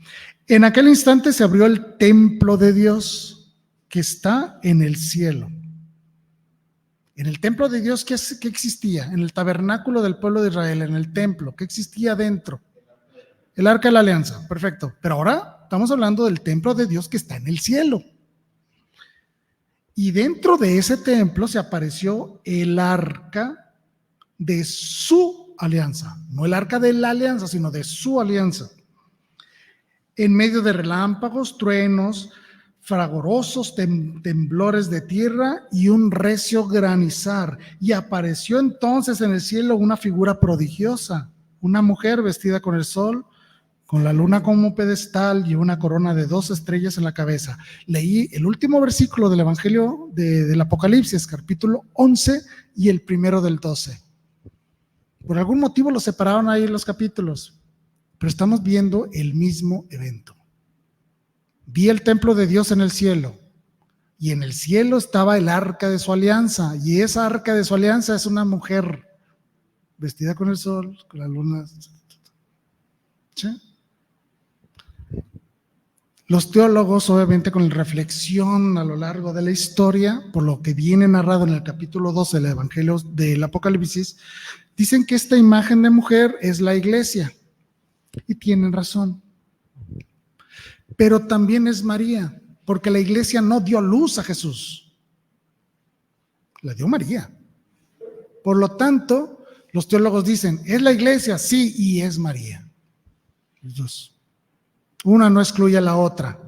En aquel instante se abrió el templo de Dios que está en el cielo. En el templo de Dios, ¿qué existía? En el tabernáculo del pueblo de Israel, en el templo, ¿qué existía dentro? El arca de la alianza, perfecto. Pero ahora estamos hablando del templo de Dios que está en el cielo. Y dentro de ese templo se apareció el arca de su alianza. No el arca de la alianza, sino de su alianza. En medio de relámpagos, truenos, fragorosos temblores de tierra y un recio granizar. Y apareció entonces en el cielo una figura prodigiosa, una mujer vestida con el sol, con la luna como pedestal y una corona de 2 estrellas en la cabeza. Leí el último versículo del Evangelio del Apocalipsis, capítulo 11 y el primero del 12. Por algún motivo los separaron ahí los capítulos, pero estamos viendo el mismo evento. Vi el templo de Dios en el cielo, y en el cielo estaba el arca de su alianza, y esa arca de su alianza es una mujer vestida con el sol, con la luna. ¿Sí? Los teólogos, obviamente con reflexión a lo largo de la historia, por lo que viene narrado en el capítulo 12 del Evangelio del Apocalipsis, dicen que esta imagen de mujer es la iglesia. Y tienen razón. Pero también es María, porque la iglesia no dio luz a Jesús. La dio María. Por lo tanto, los teólogos dicen, ¿es la iglesia? Sí, y es María. Los dos. Una no excluye a la otra.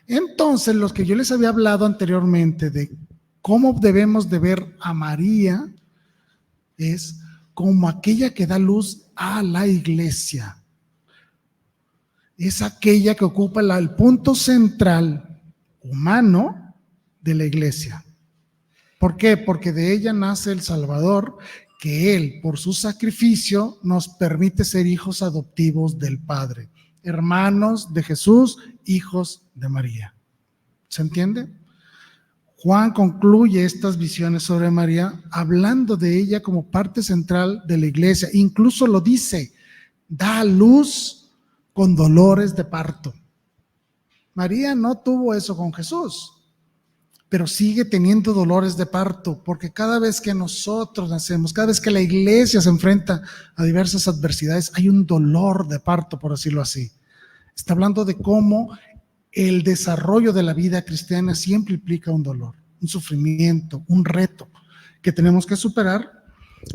Entonces, los que yo les había hablado anteriormente de cómo debemos de ver a María es como aquella que da luz a la iglesia. Es aquella que ocupa el punto central humano de la iglesia. ¿Por qué? Porque de ella nace el Salvador, que Él, por su sacrificio, nos permite ser hijos adoptivos del Padre. Hermanos de Jesús, hijos de María. ¿Se entiende? Juan concluye estas visiones sobre María hablando de ella como parte central de la iglesia. Incluso lo dice, da a luz con dolores de parto. María no tuvo eso con Jesús, pero sigue teniendo dolores de parto, porque cada vez que nosotros nacemos, cada vez que la iglesia se enfrenta a diversas adversidades, hay un dolor de parto, por decirlo así. Está hablando de cómo el desarrollo de la vida cristiana siempre implica un dolor, un sufrimiento, un reto que tenemos que superar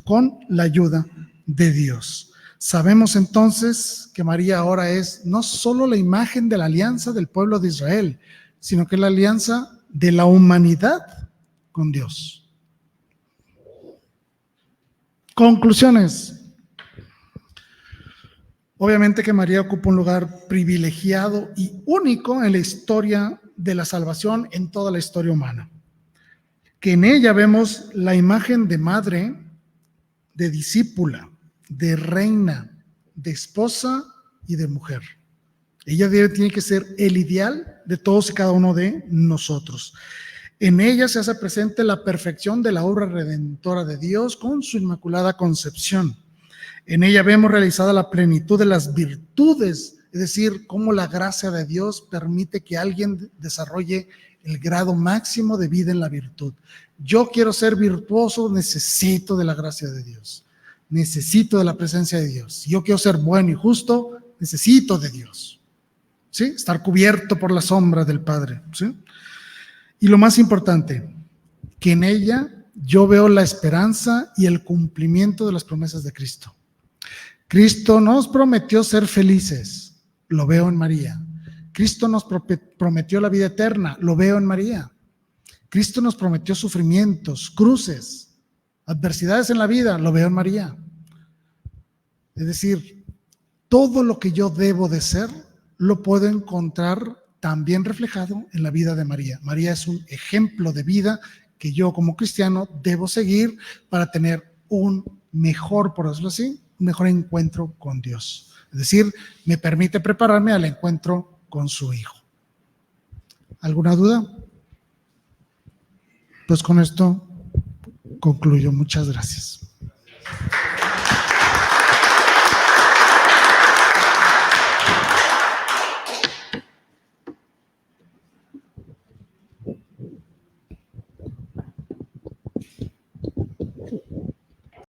con la ayuda de Dios. Sabemos entonces que María ahora es no solo la imagen de la alianza del pueblo de Israel, sino que es la alianza de la humanidad con Dios. Conclusiones. Obviamente que María ocupa un lugar privilegiado y único en la historia de la salvación, en toda la historia humana. Que en ella vemos la imagen de madre, de discípula, de reina, de esposa y de mujer. Ella tiene que ser el ideal de todos y cada uno de nosotros. En ella se hace presente la perfección de la obra redentora de Dios con su inmaculada concepción. En ella vemos realizada la plenitud de las virtudes, es decir, cómo la gracia de Dios permite que alguien desarrolle el grado máximo de vida en la virtud. Yo quiero ser virtuoso, necesito de la gracia de Dios, necesito de la presencia de Dios. Si yo quiero ser bueno y justo, necesito de Dios, ¿sí? Estar cubierto por la sombra del Padre, ¿sí? Y lo más importante, que en ella yo veo la esperanza y el cumplimiento de las promesas de Cristo. Cristo nos prometió ser felices, lo veo en María. Cristo nos prometió la vida eterna, lo veo en María. Cristo nos prometió sufrimientos, cruces, adversidades en la vida, lo veo en María. Es decir, todo lo que yo debo de ser, lo puedo encontrar también reflejado en la vida de María. María es un ejemplo de vida que yo como cristiano debo seguir para tener un mejor, por decirlo así, un mejor encuentro con Dios. Es decir, me permite prepararme al encuentro con su Hijo. ¿Alguna duda? Pues con esto concluyo. Muchas gracias.